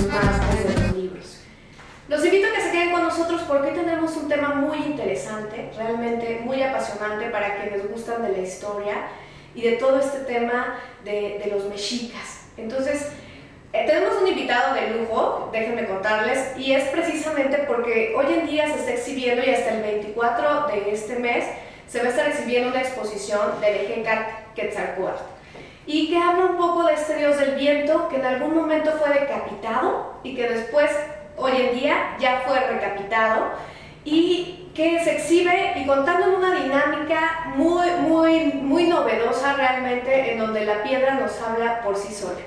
más desde los libros. Los invito a que se queden con nosotros porque hoy tenemos un tema muy interesante, realmente muy apasionante para quienes gustan de la historia y de todo este tema de los mexicas. Entonces, tenemos un invitado de lujo, déjenme contarles, y es precisamente porque hoy en día se está exhibiendo y hasta el 24 de este mes se va a estar exhibiendo una exposición del Quetzalcóatl y que habla un poco de este dios del viento que en algún momento fue decapitado y que después, hoy en día, ya fue recapitado y que se exhibe y contando en una dinámica muy novedosa realmente, en donde la piedra nos habla por sí sola.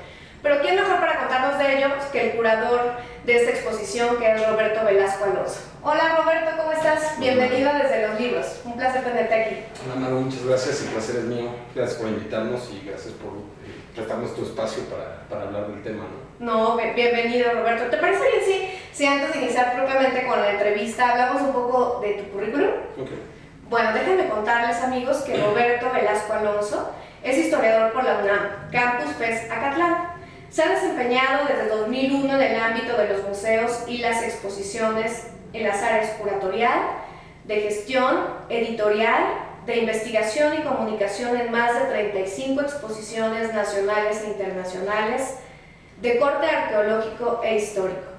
Pero ¿quién mejor para contarnos de ello que el curador de esta exposición, que es Roberto Velasco Alonso? Hola Roberto, ¿cómo estás? Bienvenido desde los libros, un placer tenerte aquí. Hola Maru, muchas gracias, el placer es mío. Gracias por invitarnos y gracias por prestarnos tu espacio para hablar del tema, No, bienvenido Roberto. ¿Te parece bien si antes de iniciar propiamente con la entrevista hablamos un poco de tu currículum? Ok. Bueno, déjenme contarles amigos que Roberto Velasco Alonso es historiador por la UNAM, Campus FES Acatlán. Se ha desempeñado desde 2001 en el ámbito de los museos y las exposiciones en las áreas curatorial, de gestión, editorial, de investigación y comunicación en más de 35 exposiciones nacionales e internacionales de corte arqueológico e histórico.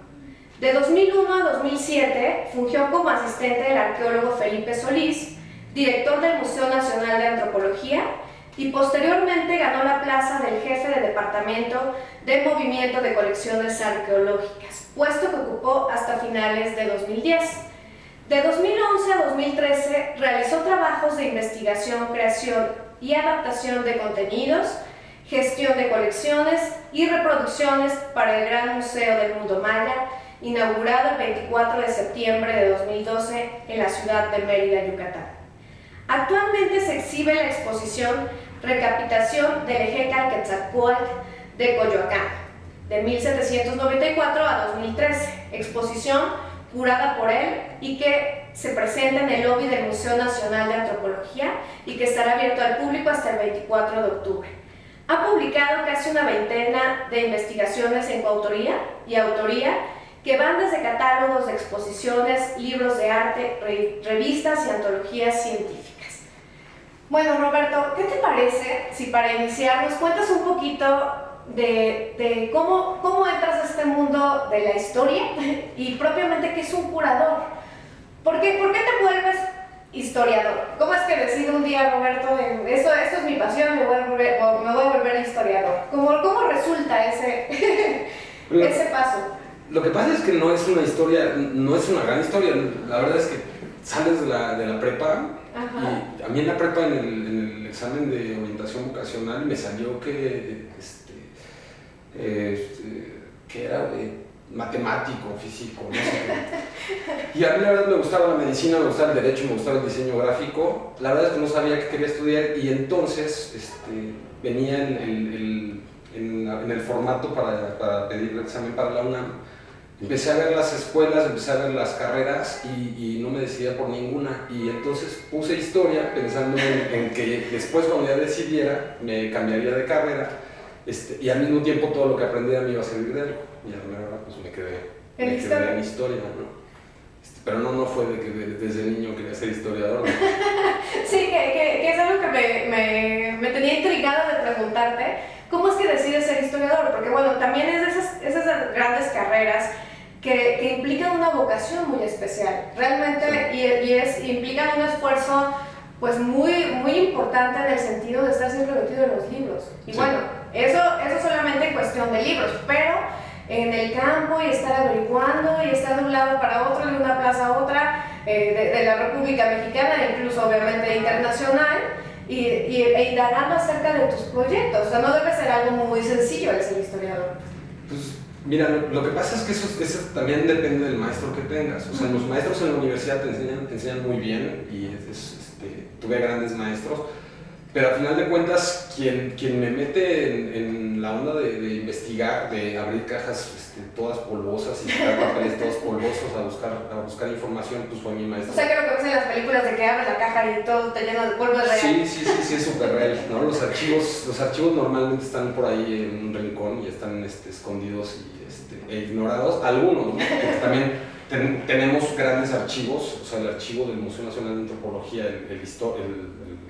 De 2001 a 2007 fungió como asistente del arqueólogo Felipe Solís, director del Museo Nacional de Antropología, y posteriormente ganó la plaza del jefe de departamento de movimiento de colecciones arqueológicas, puesto que ocupó hasta finales de 2010. De 2011 a 2013 realizó trabajos de investigación, creación y adaptación de contenidos, gestión de colecciones y reproducciones para el Gran Museo del Mundo Maya, inaugurado el 24 de septiembre de 2012 en la ciudad de Mérida, Yucatán. Actualmente se exhibe la exposición Recapitación del Quetzalcóatl de Coyoacán, de 1794 a 2013, exposición curada por él y que se presenta en el lobby del Museo Nacional de Antropología y que estará abierto al público hasta el 24 de octubre. Ha publicado casi una veintena de investigaciones en coautoría y autoría que van desde catálogos de exposiciones, libros de arte, revistas y antologías científicas. Bueno, Roberto, ¿qué te parece si para iniciar nos cuentas un poquito de cómo entras a este mundo de la historia y propiamente qué es un curador? ¿Por qué te vuelves historiador? ¿Cómo es que decides un día, Roberto, esto es mi pasión, me voy a volver historiador? ¿Cómo resulta ese paso? Lo que pasa es que no es una historia, no es una gran historia. La verdad es que sales de la prepa. Ajá. Y a mí en la prepa, en el examen de orientación vocacional, me salió que era matemático, físico, no sé qué. Y a mí la verdad me gustaba la medicina, me gustaba el derecho, me gustaba el diseño gráfico. La verdad es que no sabía qué quería estudiar y entonces venía en el formato para pedir el examen para la UNAM. Empecé a ver las escuelas, empecé a ver las carreras y no me decidía por ninguna. Y entonces puse historia pensando en que después, cuando ya decidiera, me cambiaría de carrera y al mismo tiempo todo lo que aprendiera me iba a servir de algo. Y a la mera hora pues me quedé en historia, ¿no? Pero no fue de que desde niño quería ser historiador, ¿no? Sí, que es algo que me tenía intrigada de preguntarte. ¿Cómo es que decides ser historiador? Porque bueno, también es de esas grandes carreras que implican una vocación muy especial, realmente, sí. Implican un esfuerzo pues muy importante en el sentido de estar siempre metido en los libros. Y sí. Bueno, eso solamente en cuestión de libros, pero en el campo y estar averiguando y estar de un lado para otro, de una plaza a otra, de la República Mexicana, incluso obviamente internacional, e indagando acerca de tus proyectos. O sea, no debe ser algo muy sencillo el ser historiador. Pues mira, lo que pasa es que eso también depende del maestro que tengas. O sea, los maestros en la universidad te enseñan muy bien y tuve grandes maestros. Pero al final de cuentas, quien me mete en la onda de investigar, de abrir cajas todas polvosas y sacar papeles todos polvosos a buscar información, pues fue mi maestro. O sea, que lo que ves en las películas de que abres la caja y todo te llena de polvo es real. Sí, es súper real, ¿no? Los archivos normalmente están por ahí en un rincón y están escondidos e ignorados. Algunos, ¿no? Porque también tenemos grandes archivos, o sea, el archivo del Museo Nacional de Antropología, el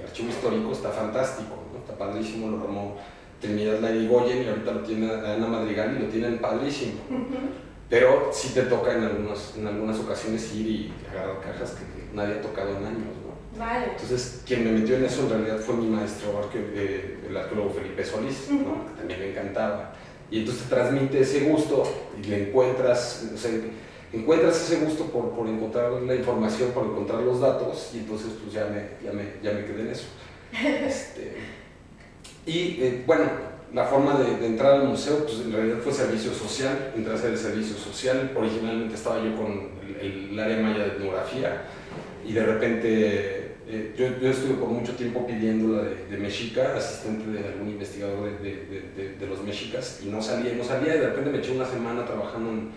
archivo histórico está fantástico, ¿no? Está padrísimo, lo armó Trinidad Larigoyen y ahorita lo tiene Ana Madrigal y lo tienen padrísimo. Pero sí te toca en algunas ocasiones ir y agarrar cajas que nadie ha tocado en años, ¿no? Vale. Entonces, quien me metió en eso en realidad fue mi maestro, el arqueólogo Felipe Solís, ¿no? Que también me encantaba. Y entonces te transmite ese gusto y le encuentras, o sea, encuentras ese gusto por encontrar la información, por encontrar los datos, y entonces pues ya me quedé en eso. Bueno, la forma de entrar al museo pues en realidad fue servicio social. Entré a hacer el servicio social. Originalmente estaba yo con el área maya de etnografía y de repente yo estuve por mucho tiempo pidiendo la de mexica, asistente de algún investigador de los mexicas, y no salía, y de repente me eché una semana trabajando en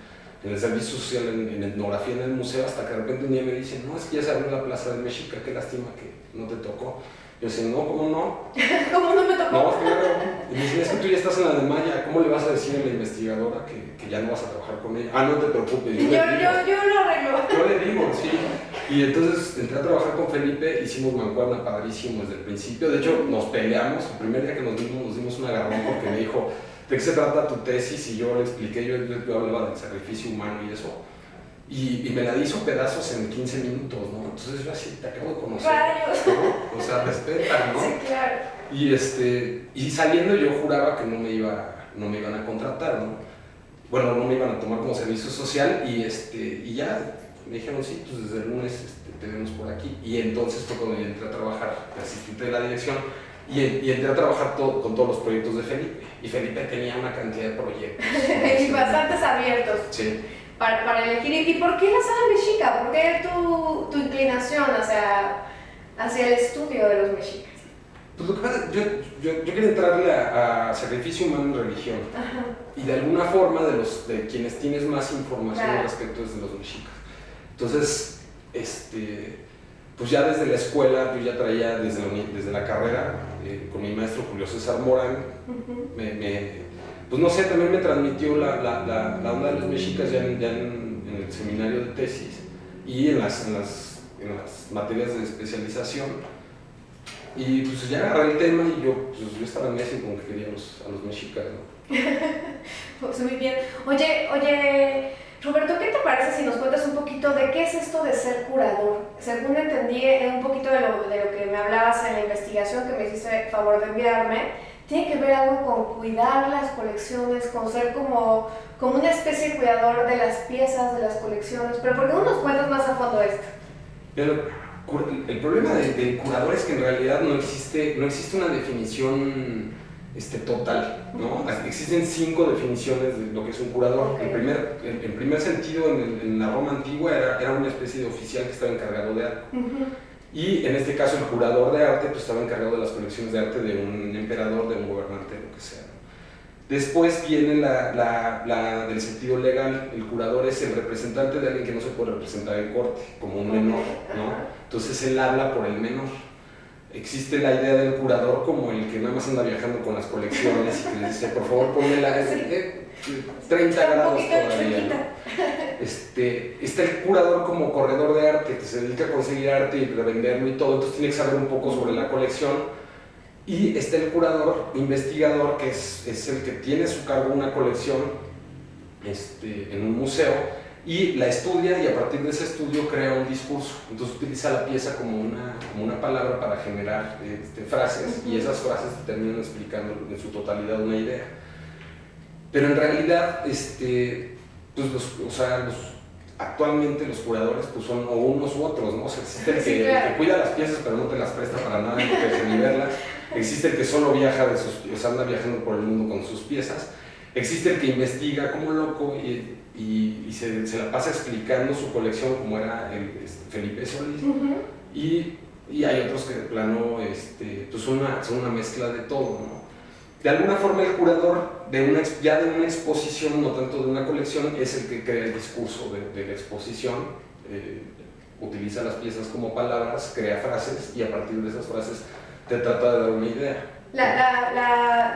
el servicio social en etnografía en el museo, hasta que de repente un día me dicen, no, es que ya se abrió la plaza de Mexica, qué lástima que no te tocó. Yo decía, no, ¿cómo no? ¿Cómo no me tocó? No, claro. Y me dicen, es que tú ya estás en la de Maya, ¿cómo le vas a decir a la investigadora que ya no vas a trabajar con ella? Ah, no te preocupes. Yo lo arreglo. Yo le digo, sí. Y entonces entré a trabajar con Felipe, hicimos mancuerna padrísimo desde el principio. De hecho, nos peleamos. El primer día que nos dimos un agarrón porque me dijo, ¿de qué se trata tu tesis? Y yo le expliqué, yo hablaba del sacrificio humano y eso. Y me la hizo pedazos en 15 minutos, ¿no? Entonces yo así, te acabo de conocer, ¿no? O sea, respeta, ¿no? Sí, claro. Y saliendo yo juraba que no me iban a contratar, ¿no? Bueno, no me iban a tomar como servicio social y ya me dijeron, sí, pues desde el lunes te vemos por aquí. Y entonces fue cuando yo entré a trabajar de asistente de la dirección y entré a trabajar con todos los proyectos de Felipe. Y Felipe tenía una cantidad de proyectos. Y bastantes abiertos. Sí. Para elegir. ¿Y por qué la sala mexica? ¿Por qué tu inclinación hacia el estudio de los mexicas? Pues lo que pasa, yo quería entrarle a sacrificio humano en religión. Ajá. Y de alguna forma de quienes tienes más información Claro. al respecto es de los mexicas. Entonces, pues ya desde la escuela, yo ya traía desde la carrera, con mi maestro Julio César Morán, pues no sé, también me transmitió la onda de los mexicas ya en el seminario de tesis y en las materias de especialización. Y pues ya agarré el tema y yo estaba en México como que quería a los mexicas, ¿no? Pues muy bien. Oye, Roberto, ¿qué te parece si nos cuentas un poquito de qué es esto de ser curador? Según entendí un poquito de lo que me hablabas en la investigación que me hiciste favor de enviarme, tiene que ver algo con cuidar las colecciones, con ser como una especie de cuidador de las piezas, de las colecciones. Pero ¿por qué no nos cuentas más a fondo esto? Pero el problema del curador es que en realidad no existe una definición total, ¿no? Existen 5 definiciones de lo que es un curador. Okay. En primer sentido, en la Roma antigua era una especie de oficial que estaba encargado de algo. Y en este caso el curador de arte pues estaba encargado de las colecciones de arte de un emperador, de un gobernante, lo que sea. Después viene la del sentido legal. El curador es el representante de alguien que no se puede representar en corte, como un menor, ¿no? Entonces él habla por el menor. Existe la idea del curador como el que nada más anda viajando con las colecciones y que le dice, por favor, ponme 30 grados todavía, ¿no? Está el curador como corredor de arte, que se dedica a conseguir arte y revenderlo y todo, entonces tiene que saber un poco sobre la colección. Y está el curador investigador, que es el que tiene a su cargo una colección en un museo y la estudia, y a partir de ese estudio crea un discurso. Entonces utiliza la pieza como una palabra para generar frases, y esas frases te terminan explicando en su totalidad una idea. Pero en realidad, actualmente los curadores pues son o unos u otros, ¿no? O sea, existe el que cuida las piezas pero no te las presta para nada, no te deja ni verlas. Existe el que solo viaja anda viajando por el mundo con sus piezas. Existe el que investiga como loco y se la pasa explicando su colección, como era Felipe Solís. Y Y hay otros que de plano pues son una mezcla de todo, ¿no? De alguna forma el curador ya de una exposición, no tanto de una colección, es el que crea el discurso de la exposición, utiliza las piezas como palabras, crea frases y a partir de esas frases te trata de dar una idea.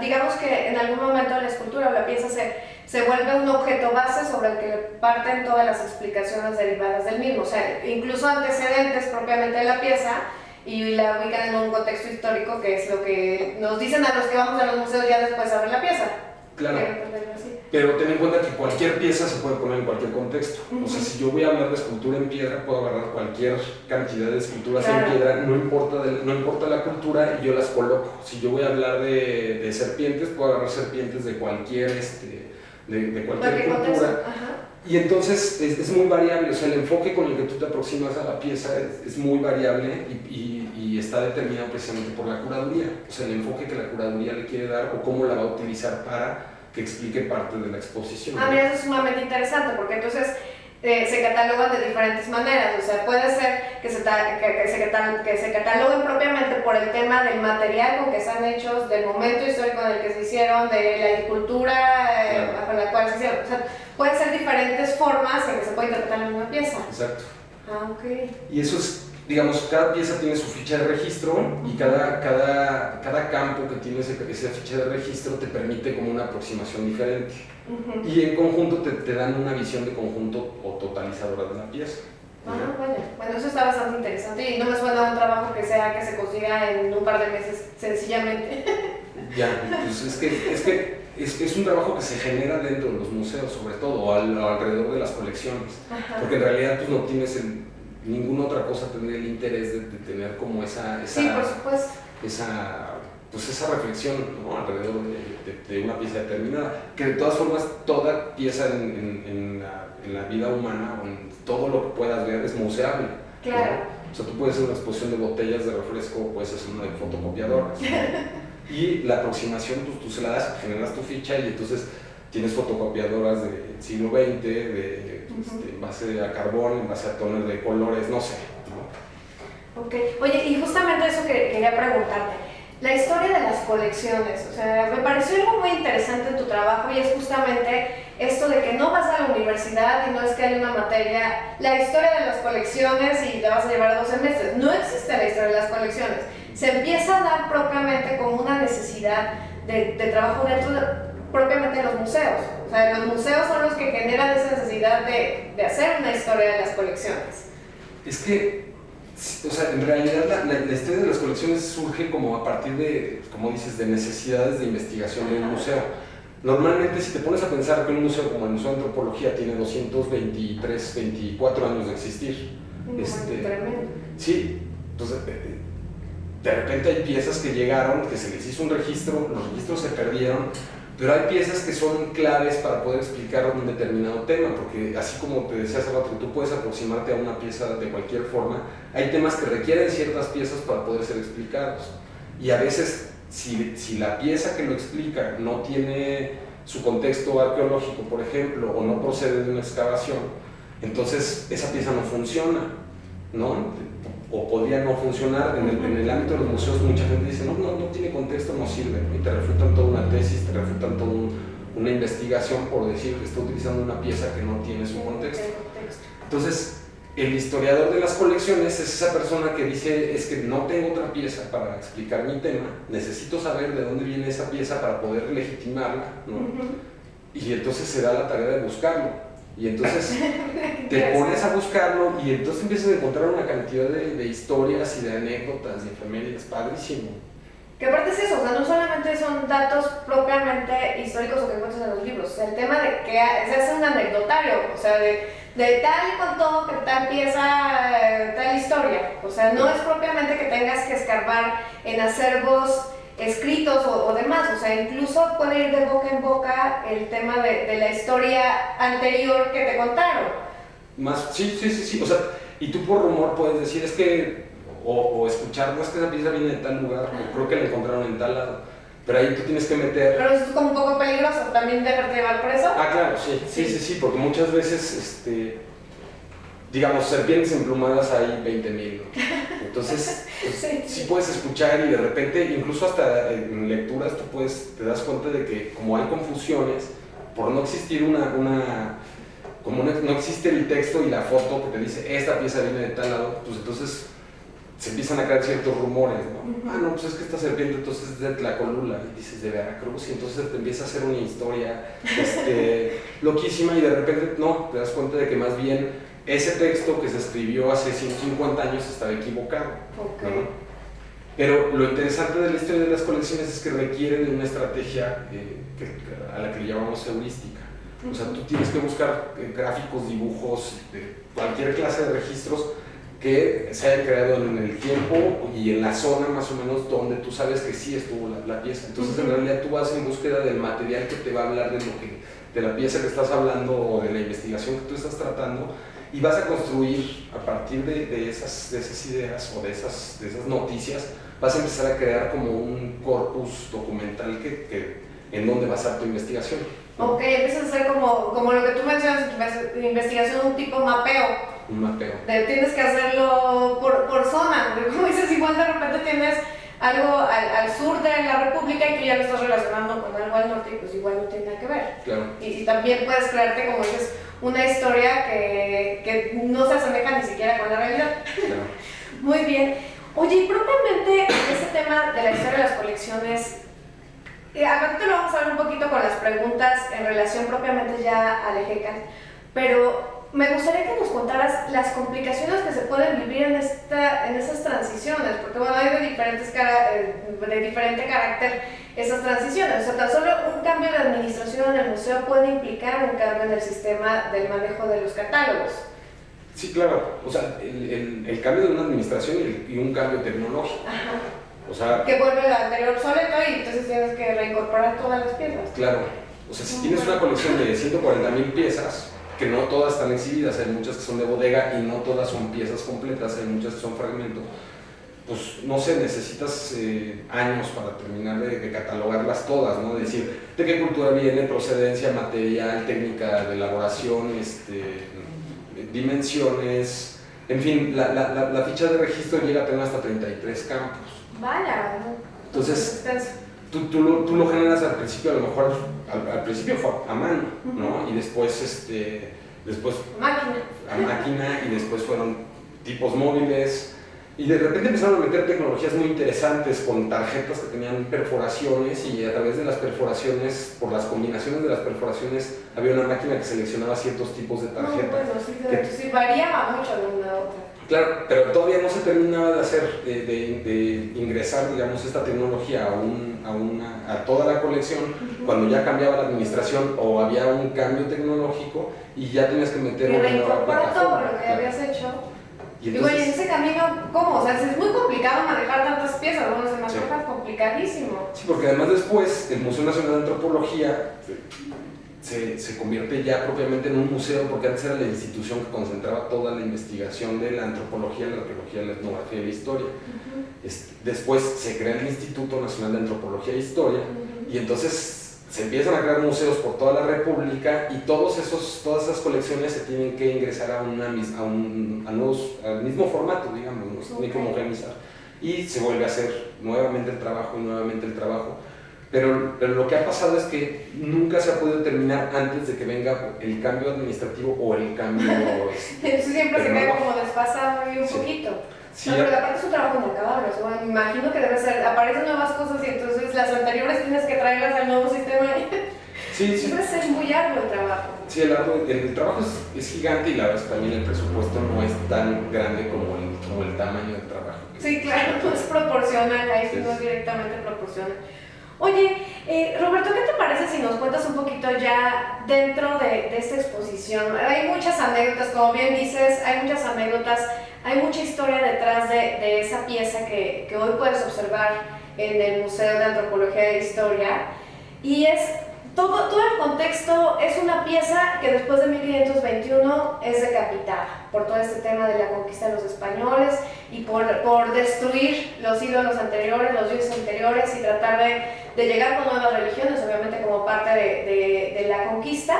Digamos que en algún momento la escultura o la pieza se vuelve un objeto base sobre el que parten todas las explicaciones derivadas del mismo, o sea, incluso antecedentes propiamente de la pieza, y la ubican en un contexto histórico que es lo que nos dicen a los que vamos a los museos ya después de ver la pieza. Claro, pero ten en cuenta que cualquier pieza se puede poner en cualquier contexto. O sea, si yo voy a hablar de escultura en piedra, puedo agarrar cualquier cantidad de esculturas en piedra, no importa la cultura, y yo las coloco. Si yo voy a hablar de serpientes, puedo agarrar serpientes de cualquier, de cualquier cultura. Y entonces es muy variable, o sea, el enfoque con el que tú te aproximas a la pieza es muy variable y está determinado precisamente por la curaduría, o sea, el enfoque que la curaduría le quiere dar o cómo la va a utilizar para que explique parte de la exposición. Mira, eso es sumamente interesante, porque entonces se catalogan de diferentes maneras, o sea, puede ser que se cataloguen propiamente por el tema del material con que están hechos, del momento histórico en el que se hicieron, de la escultura bajo la cual se hicieron, o sea, pueden ser diferentes formas en que se puede interpretar la misma pieza. Exacto. Ok. Y eso es, digamos, cada pieza tiene su ficha de registro y cada campo que tiene esa ficha de registro te permite como una aproximación diferente. Y en conjunto te dan una visión de conjunto o totalizadora de la pieza. Bueno, eso está bastante interesante y no me suena a un trabajo que se consiga en un par de meses, sencillamente. Ya, pues es un trabajo que se genera dentro de los museos, sobre todo, o alrededor de las colecciones. Porque en realidad pues, no tienes ninguna otra cosa tener el interés de tener como esa sí, por supuesto. Esa reflexión, ¿no? Alrededor de una pieza determinada, que de todas formas toda pieza en la vida humana o en todo lo que puedas ver es museable. Claro. ¿No? O sea, tú puedes hacer una exposición de botellas de refresco, puedes hacer una de fotocopiadoras, ¿no? Y la aproximación pues, tú se la das, generas tu ficha y entonces tienes fotocopiadoras del siglo XX, en base a carbón, en base a tonos de colores, no sé, ¿no? Ok, oye, y justamente eso que quería preguntarte, la historia de las colecciones, o sea, me pareció algo muy interesante en tu trabajo y es justamente esto de que no vas a la universidad y no es que hay una materia, la historia de las colecciones y la vas a llevar a 2 semestres, no existe la historia de las colecciones, se empieza a dar propiamente como una necesidad de trabajo dentro propiamente de los museos, o sea, los museos son los que generan esa necesidad de hacer una historia de las colecciones. Es que o sea, en realidad la historia de las colecciones surge como a partir de, como dices, de necesidades de investigación de un museo. Normalmente, si te pones a pensar que un museo como el Museo de Antropología tiene 223, 24 años de existir. Sí, entonces de repente hay piezas que llegaron, que se les hizo un registro, los registros se perdieron, pero hay piezas que son claves para poder explicar un determinado tema, porque así como te decía hace rato, tú puedes aproximarte a una pieza de cualquier forma, hay temas que requieren ciertas piezas para poder ser explicados. Y a veces, si la pieza que lo explica no tiene su contexto arqueológico, por ejemplo, o no procede de una excavación, entonces esa pieza no funciona, ¿no? O podría no funcionar. En el ámbito de los museos mucha gente dice, no tiene contexto, no sirve, ¿no? Y te refutan toda una tesis, te refutan toda una investigación por decir que está utilizando una pieza que no tiene su contexto. Entonces, el historiador de las colecciones es esa persona que dice, es que no tengo otra pieza para explicar mi tema, necesito saber de dónde viene esa pieza para poder legitimarla, ¿no? Y entonces se da la tarea de buscarlo. Y entonces te pones a buscarlo y entonces empiezas a encontrar una cantidad de historias y de anécdotas, de efemérides, padrísimo. Que aparte es eso, o sea, no solamente son datos propiamente históricos o que encuentras en los libros, o sea, el tema de que se hace un anecdotario, o sea, de tal y contó que tal pieza, tal historia, o sea, no es propiamente que tengas que escarbar en acervos escritos o demás, o sea, incluso puede ir de boca en boca el tema de la historia anterior que te contaron. Sí, o sea, y tú por rumor puedes decir, es que, o escuchar, no es que esa pieza viene de tal lugar, o creo que la encontraron en tal lado, pero ahí tú tienes que meter... Pero eso es como un poco peligroso, ¿también dejarte llevar por eso? Ah, claro, sí, porque muchas veces, digamos, serpientes emplumadas hay 20,000, ¿no? Entonces, pues, sí puedes escuchar y de repente, incluso hasta en lecturas, te das cuenta de que como hay confusiones, por no existir no existe el texto y la foto que te dice esta pieza viene de tal lado, pues entonces se empiezan a crear ciertos rumores, ¿no? Ah, no, pues es que esta serpiente entonces es de Tlacolula, y dices de Veracruz, y entonces te empieza a hacer una historia loquísima, y de repente no, te das cuenta de que más bien ese texto que se escribió hace 150 años estaba equivocado. Okay. ¿No? Pero lo interesante de la historia de las colecciones es que requieren de una estrategia a la que le llamamos heurística. O sea, tú tienes que buscar gráficos, dibujos, de cualquier clase de registros que se hayan creado en el tiempo y en la zona más o menos donde tú sabes que sí estuvo la pieza. Entonces, en realidad tú vas en búsqueda del material que te va a hablar de la pieza que estás hablando o de la investigación que tú estás tratando, y vas a construir a partir de esas ideas o de esas noticias, vas a empezar a crear como un corpus documental en donde basar tu investigación. Ok, empiezas a hacer como lo que tú mencionas, investigación, un tipo mapeo. Un mapeo. Tienes que hacerlo por zona, porque como dices, igual de repente tienes algo al sur de la República y tú ya lo estás relacionando con algo al norte y pues igual no tiene nada que ver. Claro. Y también puedes crearte, como dices, una historia que no se asemeja ni siquiera con la realidad. Claro. Muy bien. Oye, y propiamente este tema de la historia de las colecciones, ahorita lo vamos a ver un poquito con las preguntas en relación propiamente ya al EGECAL, pero me gustaría que nos contaras las complicaciones que se pueden vivir en esas transiciones, porque bueno, hay de diferente carácter esas transiciones. O sea, tan solo un cambio de administración en el museo puede implicar un cambio en el sistema del manejo de los catálogos. Sí, claro. O sea, el cambio de una administración y un cambio tecnológico. Ajá. O sea, que vuelve la anterior obsoleto y entonces tienes que reincorporar todas las piezas. Claro. O sea, si tienes una colección de 140,000 piezas, que no todas están exhibidas, hay muchas que son de bodega y no todas son piezas completas, hay muchas que son fragmentos, pues no sé, necesitas años para terminar de catalogarlas todas, ¿no? Decir de qué cultura viene, procedencia, material, técnica de elaboración, dimensiones, en fin, la ficha de registro llega a tener hasta 33 campos. Vaya, entonces tú lo generas al principio, a lo mejor al principio fue a mano, ¿no? Y después máquina. A máquina, y después fueron tipos móviles, y de repente empezaron a meter tecnologías muy interesantes con tarjetas que tenían perforaciones, y a través de las perforaciones, por las combinaciones de las perforaciones, había una máquina que seleccionaba ciertos tipos de tarjetas. No, bueno, sí, variaba mucho de una a otra. Claro, pero todavía no se terminaba de hacer, de ingresar, digamos, esta tecnología a toda la colección, cuando ya cambiaba la administración o había un cambio tecnológico y ya tenías que meter una nueva plataforma. todo lo que habías hecho. Y entonces, en ese camino, ¿cómo? O sea, es muy complicado manejar tantas piezas, bueno, se me antoja complicadísimo. Sí, porque además después el Museo Nacional de Antropología se convierte ya propiamente en un museo, porque antes era la institución que concentraba toda la investigación de la antropología, la arqueología, la etnografía y la historia. Después se crea el Instituto Nacional de Antropología e Historia, y entonces se empiezan a crear museos por toda la República, y todas esas colecciones se tienen que ingresar al mismo formato, digamos, ¿no? Se tiene que homogeneizar, y se vuelve a hacer nuevamente el trabajo y nuevamente el trabajo. Pero lo que ha pasado es que nunca se ha podido terminar antes de que venga el cambio administrativo o el cambio Entonces siempre se queda como desfasado y un poquito. Sí, no, pero aparte es un trabajo inacabable, o sea, bueno, me imagino que debe ser, aparecen nuevas cosas y entonces las anteriores tienes que traerlas al nuevo sistema. Sí. Debe ser muy arduo el trabajo. Sí, el trabajo es gigante, y la verdad es que también el presupuesto no es tan grande como el tamaño del trabajo. Sí, claro, no es proporcional, ahí sí no es directamente proporcional. Oye, Roberto, ¿qué te parece si nos cuentas un poquito ya dentro de esta exposición? Hay muchas anécdotas, como bien dices, hay muchas anécdotas, hay mucha historia detrás de esa pieza que hoy puedes observar en el Museo de Antropología e Historia, y es todo el contexto. Es una pieza que después de 1521 es decapitada por todo este tema de la conquista de los españoles y por destruir los ídolos anteriores, los dioses anteriores, y tratar de llegar con nuevas religiones, obviamente como parte de la conquista,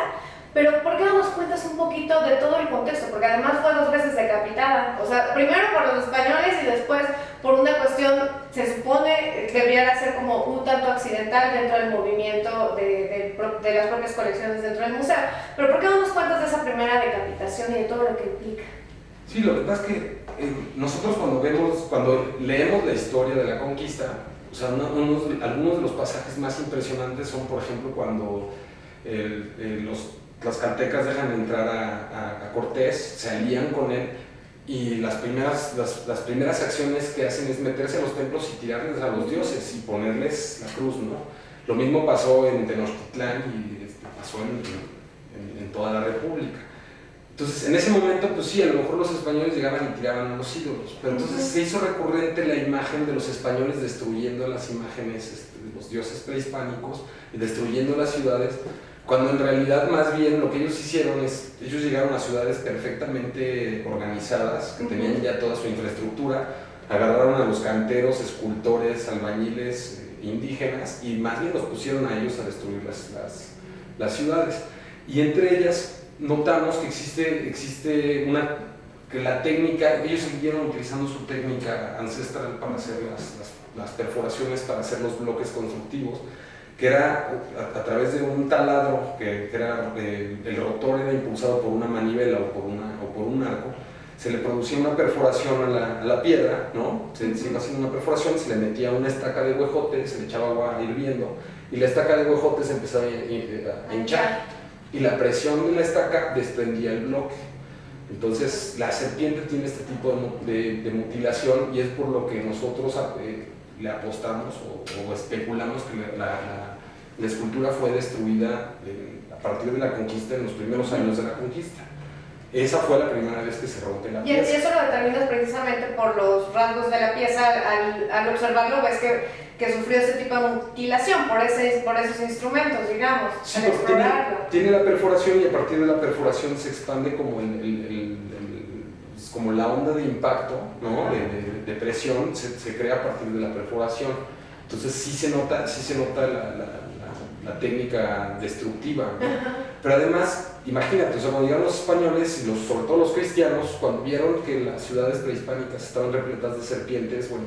Pero ¿por qué no nos cuentas un poquito de todo el contexto? Porque además fue 2 veces decapitada. O sea, primero por los españoles y después por una cuestión, se supone, debería ser como un tanto accidental dentro del movimiento de las propias colecciones dentro del museo. Pero ¿por qué no nos cuentas de esa primera decapitación y de todo lo que implica? Sí, lo que pasa es que nosotros cuando leemos la historia de la conquista, o sea, algunos de los pasajes más impresionantes son, por ejemplo, cuando los tlaxcaltecas dejan entrar a Cortés, se alían con él y las primeras acciones que hacen es meterse a los templos y tirarles a los dioses y ponerles la cruz, ¿no? Lo mismo pasó en Tenochtitlán y pasó en toda la República. Entonces, en ese momento, pues sí, a lo mejor los españoles llegaban y tiraban a los ídolos, pero entonces se hizo recurrente la imagen de los españoles destruyendo las imágenes de los dioses prehispánicos y destruyendo las ciudades, cuando en realidad más bien lo que ellos hicieron es, ellos llegaron a ciudades perfectamente organizadas, que tenían ya toda su infraestructura, agarraron a los canteros, escultores, albañiles, indígenas, y más bien los pusieron a ellos a destruir las ciudades. Y entre ellas notamos que existe que la técnica, ellos siguieron utilizando su técnica ancestral para hacer las perforaciones, para hacer los bloques constructivos, que era a través de un taladro, que era, el rotor era impulsado por una manivela o por un arco, se le producía una perforación a la piedra, ¿no? Se iba haciendo una perforación, se le metía una estaca de huejote, se le echaba agua hirviendo, y la estaca de huejote se empezaba a hinchar, y la presión de la estaca desprendía el bloque. Entonces la serpiente tiene este tipo de mutilación, y es por lo que nosotros le apostamos o especulamos que la escultura fue destruida a partir de la conquista, en los primeros años de la conquista. Esa fue la primera vez que se rompe la pieza. Y eso lo determinas precisamente por los rasgos de la pieza. Al observarlo ves que sufrió ese tipo de mutilación por esos instrumentos, digamos, sí, al explorarlo. Tiene la perforación, y a partir de la perforación se expande como como la onda de impacto, ¿no? de presión, se crea a partir de la perforación. Entonces sí se nota la técnica destructiva, ¿no? Pero además, imagínate, o sea, cuando llegaron los españoles, y sobre todo los cristianos, cuando vieron que las ciudades prehispánicas estaban repletas de serpientes, bueno,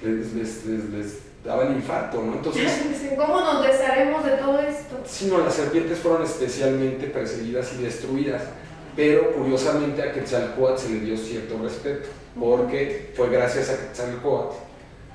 les daba el infarto, ¿no? Entonces, ¿cómo nos desharemos de todo esto? Sí, no, las serpientes fueron especialmente perseguidas y destruidas, pero curiosamente a Quetzalcóatl se le dio cierto respeto, porque fue gracias a Quetzalcóatl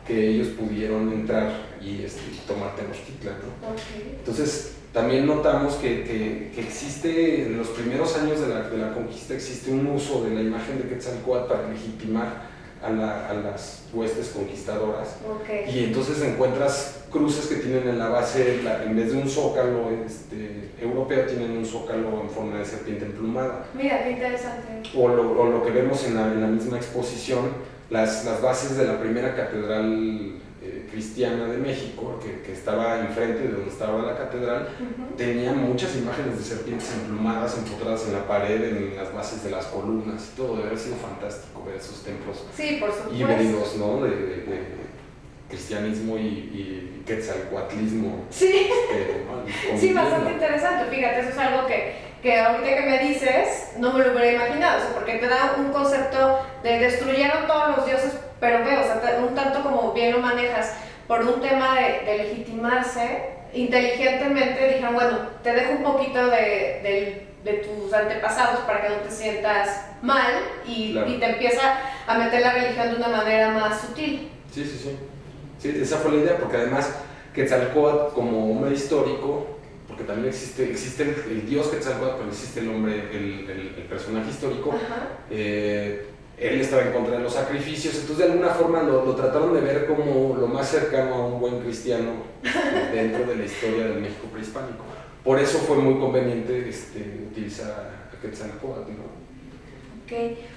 que ellos pudieron entrar y tomar Tenochtitlan, ¿no? Okay. Entonces, también notamos que existe, en los primeros años de la conquista, existe un uso de la imagen de Quetzalcóatl para legitimar a las huestes conquistadoras. Okay. Y entonces encuentras cruces que tienen en la base, en vez de un zócalo europeo, tienen un zócalo en forma de serpiente emplumada. Mira, qué interesante. O lo que vemos en la misma exposición, las bases de la primera catedral cristiana de México, que estaba enfrente de donde estaba la catedral, tenían muchas imágenes de serpientes emplumadas, empotradas en la pared, en las bases de las columnas, y todo. Debe haber sido fantástico ver esos templos, sí, por supuesto, híbridos, ¿no? de cristianismo y quetzalcoatlismo. Sí, ¿no? sí, bastante interesante. Fíjate, eso es algo que ahorita que me dices, no me lo hubiera imaginado, o sea, porque te da un concepto de destruyeron todos los dioses, pero veo, o sea, un tanto como bien lo manejas, por un tema de legitimarse, inteligentemente dijeron, bueno, te dejo un poquito de tus antepasados para que no te sientas mal, y, claro, y te empieza a meter la religión de una manera más sutil. Sí, esa fue la idea, porque además Quetzalcóatl, como hombre histórico, porque también existe el dios Quetzalcóatl, pero existe el hombre, el personaje histórico, él estaba en contra de los sacrificios, entonces de alguna forma lo trataron de ver como lo más cercano a un buen cristiano dentro de la historia del México prehispánico. Por eso fue muy conveniente utilizar a Quetzalcóatl, ¿no? Ok,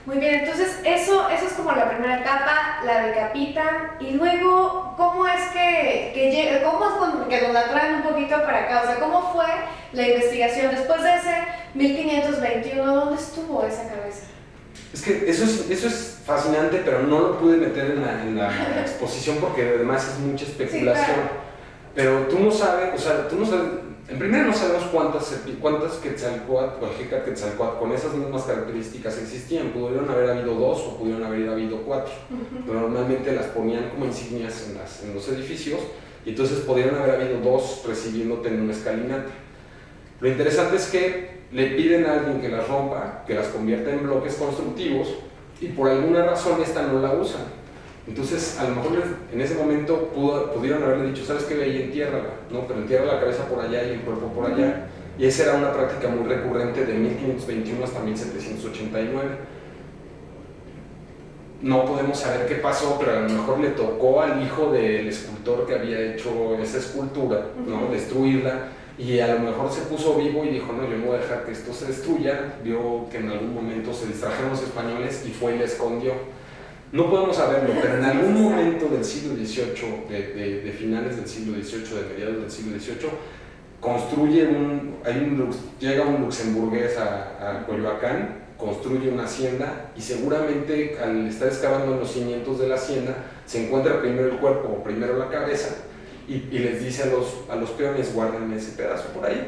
muy bien, entonces eso es como la primera etapa, la decapitan, y luego, ¿cómo es que llega, cómo es que nos la traen un poquito para acá? O sea, ¿cómo fue la investigación después de ese 1521? ¿Dónde estuvo esa cabeza? Es que eso es fascinante, pero no lo pude meter en la exposición porque además es mucha especulación. Sí, claro. Pero tú no sabes, En primera no sabemos cuántas Quetzalcóatl o Quetzalcóatl con esas mismas características existían. Pudieron haber habido 2 o pudieron haber habido 4. Pero normalmente las ponían como insignias en los edificios y entonces podrían haber habido 2 recibiéndote en una escalinata. Lo interesante es que le piden a alguien que las rompa, que las convierta en bloques constructivos y por alguna razón esta no la usan. Entonces, a lo mejor en ese momento pudieron haberle dicho, ¿sabes qué? Ve ahí, entiérrala, ¿no? Pero entierra la cabeza por allá y el cuerpo por allá. Y esa era una práctica muy recurrente de 1521 hasta 1789. No podemos saber qué pasó, pero a lo mejor le tocó al hijo del escultor que había hecho esa escultura, ¿no? Destruirla. Y a lo mejor se puso vivo y dijo, no, yo no voy a dejar que esto se destruya. Vio que en algún momento se distrajeron los españoles y fue y la escondió. No podemos saberlo, pero en algún momento del siglo XVIII, de finales del siglo XVIII, de mediados del siglo XVIII, llega un luxemburgués a Coyoacán, construye una hacienda y seguramente al estar excavando en los cimientos de la hacienda se encuentra primero el cuerpo o primero la cabeza y les dice a los peones, guárdenme ese pedazo por ahí.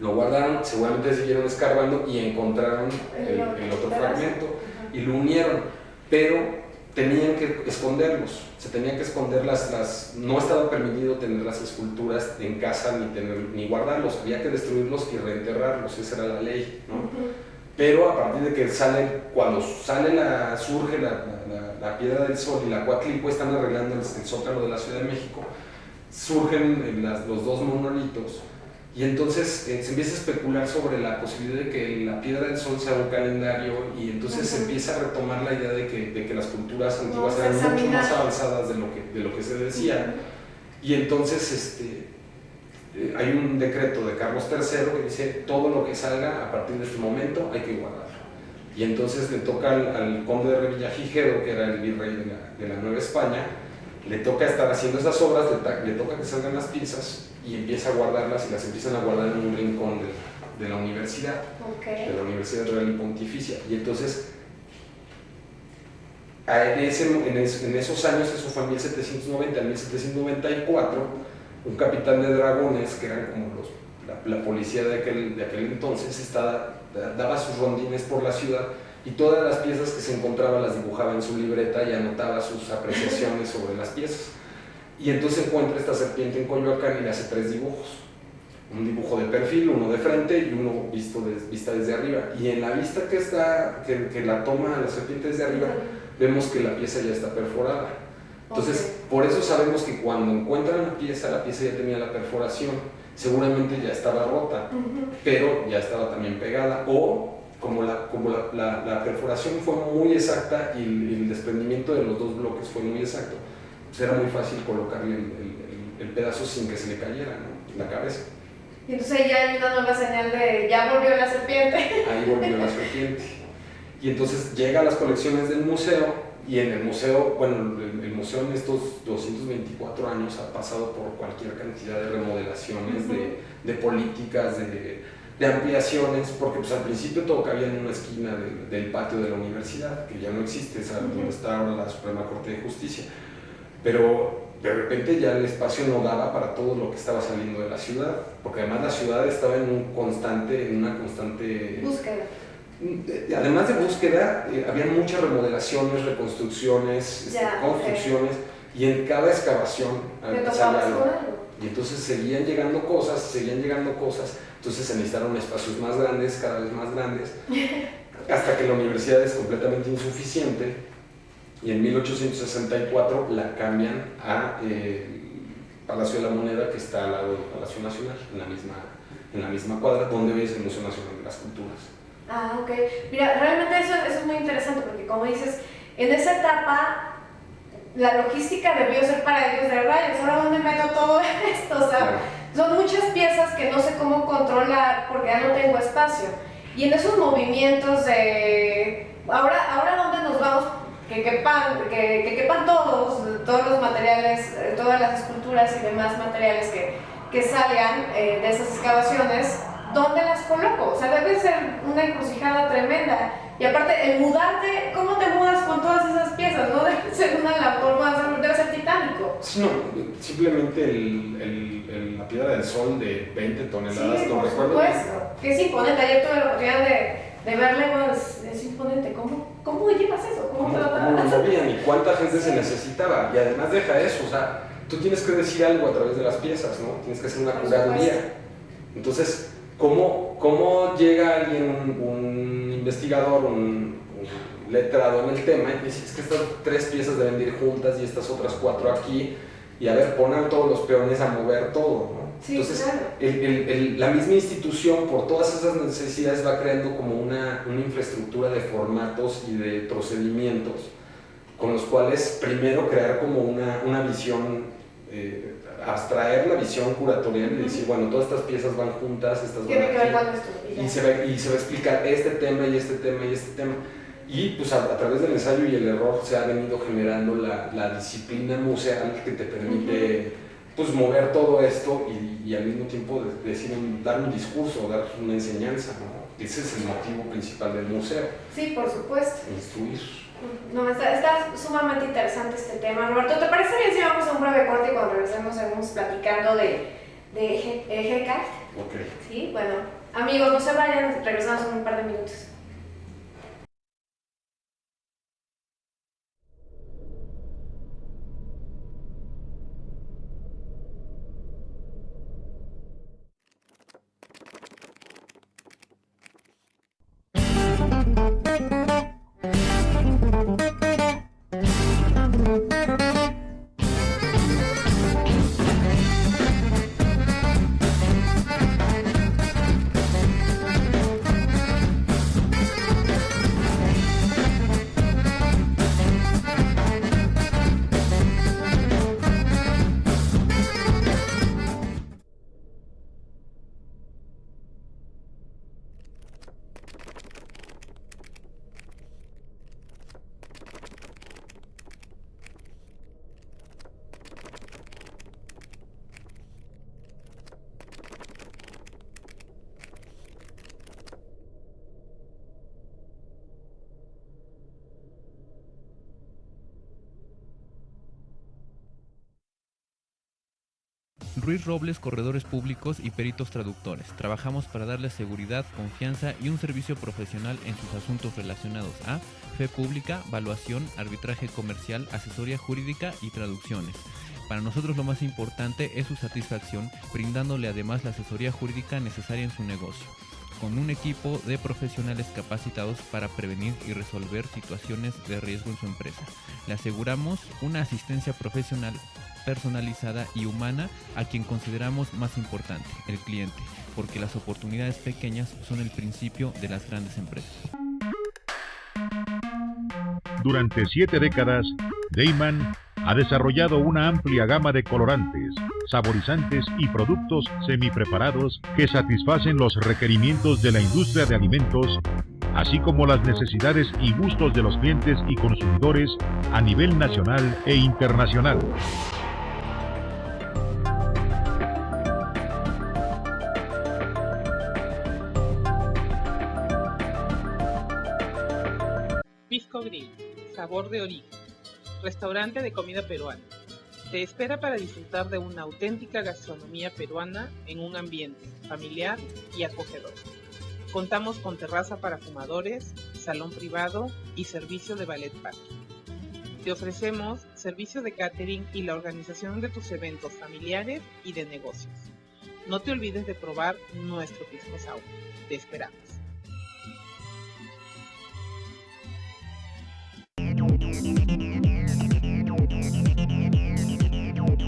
Lo guardaron, seguramente siguieron escarbando y encontraron el otro fragmento y lo unieron. Pero tenían que esconderlos, se tenían que esconder no estaba permitido tener las esculturas en casa ni guardarlos, había que destruirlos y reenterrarlos, esa era la ley, ¿no? Pero a partir de que cuando surge la Piedra del Sol y la Coatlicue están arreglando el Zócalo de la Ciudad de México, surgen los 2 monolitos. Y entonces se empieza a especular sobre la posibilidad de que la Piedra del Sol sea un calendario y entonces se empieza a retomar la idea de que las culturas antiguas eran mucho más avanzadas de lo que se decía. Y entonces hay un decreto de Carlos III que dice todo lo que salga a partir de este momento hay que guardarlo. Y entonces le toca al conde de Revillagigedo, que era el virrey de la Nueva España, le toca estar haciendo esas obras, le toca que salgan las piezas y empieza a guardarlas y las empiezan a guardar en un rincón de la universidad, de la Universidad Real y Pontificia. Y entonces, en esos años, eso fue en 1790, en 1794, un capitán de dragones, que eran como la policía de aquel entonces, daba sus rondines por la ciudad y todas las piezas que se encontraba las dibujaba en su libreta y anotaba sus apreciaciones sobre las piezas. Y entonces encuentra esta serpiente en Coyoacán y le hace 3 dibujos. Un dibujo de perfil, uno de frente y uno vista desde arriba. Y en la vista que la toma la serpiente desde arriba, vemos que la pieza ya está perforada. Entonces, por eso sabemos que cuando encuentran la pieza ya tenía la perforación. Seguramente ya estaba rota, pero ya estaba también pegada. O como la perforación fue muy exacta y el desprendimiento de los 2 bloques fue muy exacto, pues era muy fácil colocarle el pedazo sin que se le cayera, ¿no? La cabeza. Y entonces ya hay una nueva señal de ya volvió la serpiente. Ahí volvió la serpiente. Y entonces llega a las colecciones del museo y en el museo, bueno, el museo en estos 224 años ha pasado por cualquier cantidad de remodelaciones, de políticas, de ampliaciones, porque pues al principio todo cabía en una esquina del patio de la universidad, que ya no existe, es donde está ahora la Suprema Corte de Justicia. Pero de repente ya el espacio no daba para todo lo que estaba saliendo de la ciudad, porque además la ciudad estaba en una constante búsqueda. Además de búsqueda, había muchas remodelaciones, reconstrucciones, construcciones, y en cada excavación salía algo. Y entonces seguían llegando cosas, entonces se necesitaron espacios más grandes, cada vez más grandes, hasta que la universidad es completamente insuficiente. Y en 1864 la cambian a Palacio de la Moneda, que está al lado del Palacio Nacional, en la misma cuadra, donde ves el Museo Nacional de las Culturas. Ah, ok. Mira, realmente eso es muy interesante, porque como dices, en esa etapa la logística debió ser para ellos de rayos, ¿ahora dónde meto todo esto? O sea, claro, son muchas piezas que no sé cómo controlar porque ya no tengo espacio. Y en esos movimientos de ahora dónde nos vamos, que quepan todos los materiales, todas las esculturas y demás materiales que salgan de esas excavaciones, ¿dónde las coloco? O sea, debe ser una encrucijada tremenda. Y aparte, el mudarte, ¿cómo te mudas con todas esas piezas? No debe ser una labor más, debe ser titánico. Sí, no, simplemente la piedra del sol de 20 toneladas, Sí, no por recuerdo. supuesto, que es imponente. Ayer tuve la oportunidad de verle, bueno, es imponente. ¿Cómo llevas eso? ¿Cómo lo movían y cuánta gente se necesitaba? Y además deja eso, o sea, tú tienes que decir algo a través de las piezas, ¿no? Tienes que hacer una curaduría. Entonces, ¿cómo llega alguien, un investigador, un letrado en el tema y dice, es que estas 3 piezas deben ir juntas y estas otras 4 aquí, y a ver, ponen todos los peones a mover todo, ¿no? Sí, entonces, claro. la misma institución, por todas esas necesidades, va creando como una infraestructura de formatos y de procedimientos con los cuales primero crear como una visión, abstraer la visión curatorial y decir, bueno, todas estas piezas van juntas, estas van aquí, y se va a explicar este tema y este tema y este tema. Y pues a través del ensayo y el error se ha venido generando la disciplina museal que te permite pues mover todo esto y al mismo tiempo decir, dar un discurso, dar una enseñanza, ¿no? Ese es el motivo principal del museo. Sí, por supuesto. Instruir. No, está sumamente interesante este tema. Roberto, ¿te parece bien si vamos a un breve corte y cuando regresemos seguimos platicando de GCAT? Ok. Sí, bueno, amigos, no se vayan, regresamos en un par de minutos. Ruiz Robles, corredores públicos y peritos traductores. Trabajamos para darles seguridad, confianza y un servicio profesional en sus asuntos relacionados a fe pública, valuación, arbitraje comercial, asesoría jurídica y traducciones. Para nosotros lo más importante es su satisfacción, brindándole además la asesoría jurídica necesaria en su negocio, con un equipo de profesionales capacitados para prevenir y resolver situaciones de riesgo en su empresa. Le aseguramos una asistencia profesional personalizada y humana a quien consideramos más importante, el cliente, porque las oportunidades pequeñas son el principio de las grandes empresas. Durante 7 décadas, Deiman ha desarrollado una amplia gama de colorantes, saborizantes y productos semipreparados que satisfacen los requerimientos de la industria de alimentos, así como las necesidades y gustos de los clientes y consumidores a nivel nacional e internacional. Pisco Grill, sabor de origen, restaurante de comida peruana. Te espera para disfrutar de una auténtica gastronomía peruana en un ambiente familiar y acogedor. Contamos con terraza para fumadores, salón privado y servicio de ballet parking. Te ofrecemos servicio de catering y la organización de tus eventos familiares y de negocios. No te olvides de probar nuestro pisco sour. Te esperamos.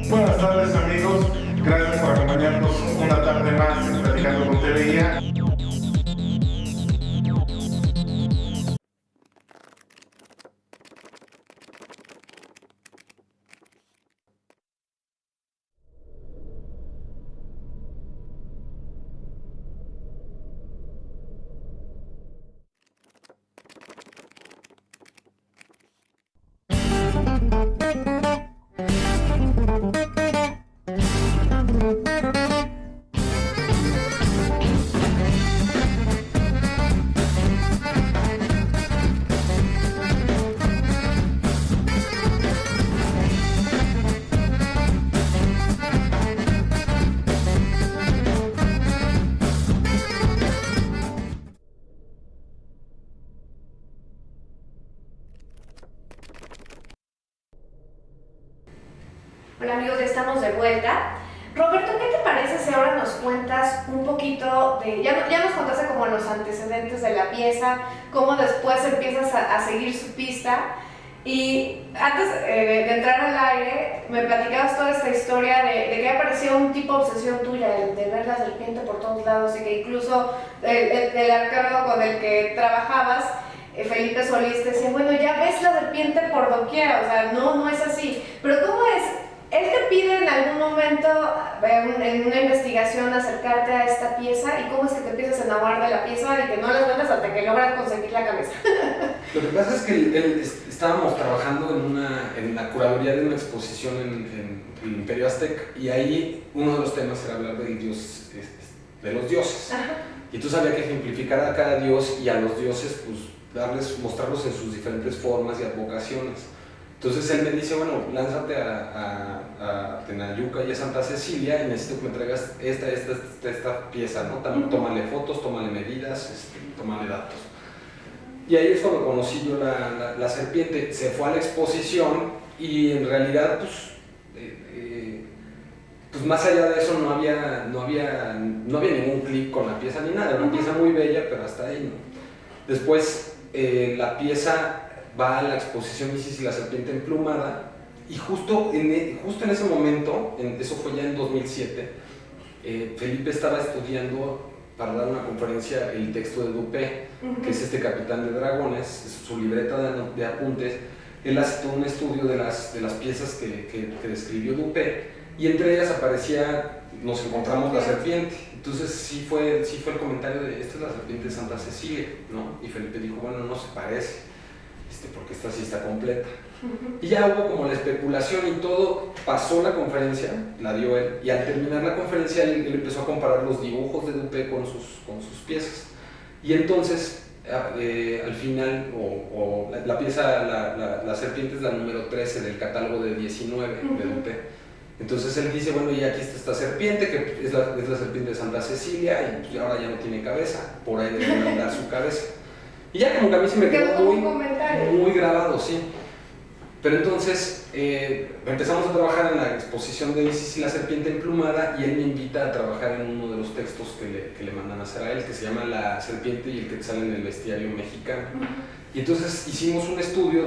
Buenas tardes amigos, gracias por acompañarnos una tarde más en Platicando con Teleguía. Hola amigos, ya estamos de vuelta. Roberto, ¿qué te parece si ahora nos cuentas un poquito de... Ya nos contaste como los antecedentes de la pieza, cómo después empiezas a seguir su pista, y antes de entrar al aire me platicabas toda esta historia de que apareció un tipo de obsesión tuya, el de ver la serpiente por todos lados, y que incluso el arqueólogo con el que trabajabas, Felipe Solís, decía, bueno, ya ves la serpiente por doquiera, o sea, no es así. Pero ¿cómo es? Él te pide en algún momento, en una investigación, acercarte a esta pieza, y cómo es que te empiezas a enamorar de la pieza y que no las vendas hasta que logras conseguir la cabeza. Lo que pasa es que estábamos trabajando en la curaduría de una exposición en el Imperio Azteca, y ahí uno de los temas era hablar del dios, de los dioses. Ajá. Y tú sabías que ejemplificar a cada dios y a los dioses, pues mostrarlos en sus diferentes formas y advocaciones. Entonces él me dice, bueno, lánzate a Tenayuca y a Santa Cecilia y necesito que me traigas esta pieza, ¿no? Tómale fotos, tómale medidas, tómale datos. Y ahí es cuando conocí yo la serpiente. Se fue a la exposición y en realidad, pues más allá de eso no había ningún clic con la pieza ni nada. Era una pieza muy bella, pero hasta ahí, ¿no? Después la pieza va a la exposición Isis y la serpiente emplumada, y justo en ese momento, eso fue ya en 2007, Felipe estaba estudiando para dar una conferencia el texto de Dupé, que es este capitán de dragones, es su libreta de apuntes. Él hace todo un estudio de las piezas que describió Dupé, y entre ellas aparecía, nos encontramos la serpiente. Entonces sí fue el comentario de, esta es la serpiente de Santa Cecilia, ¿no? Y Felipe dijo, bueno, no se parece, porque esta sí está completa. Y ya hubo como la especulación y todo. Pasó la conferencia, la dio él, y al terminar la conferencia él empezó a comparar los dibujos de Dupé con sus piezas. Y entonces, al final, la pieza, la serpiente es la número 13 del catálogo de 19 de Dupé. Entonces él dice, bueno, y aquí está esta serpiente, que es la serpiente de Santa Cecilia, y pues ahora ya no tiene cabeza, por ahí debe andar su cabeza. Y ya como que a mí se me quedó muy grabado, sí. Pero entonces empezamos a trabajar en la exposición de Isis y la serpiente emplumada, y él me invita a trabajar en uno de los textos que le mandan a hacer a él, que se llama La serpiente y el quetzal en el bestiario mexicano. Y entonces hicimos un estudio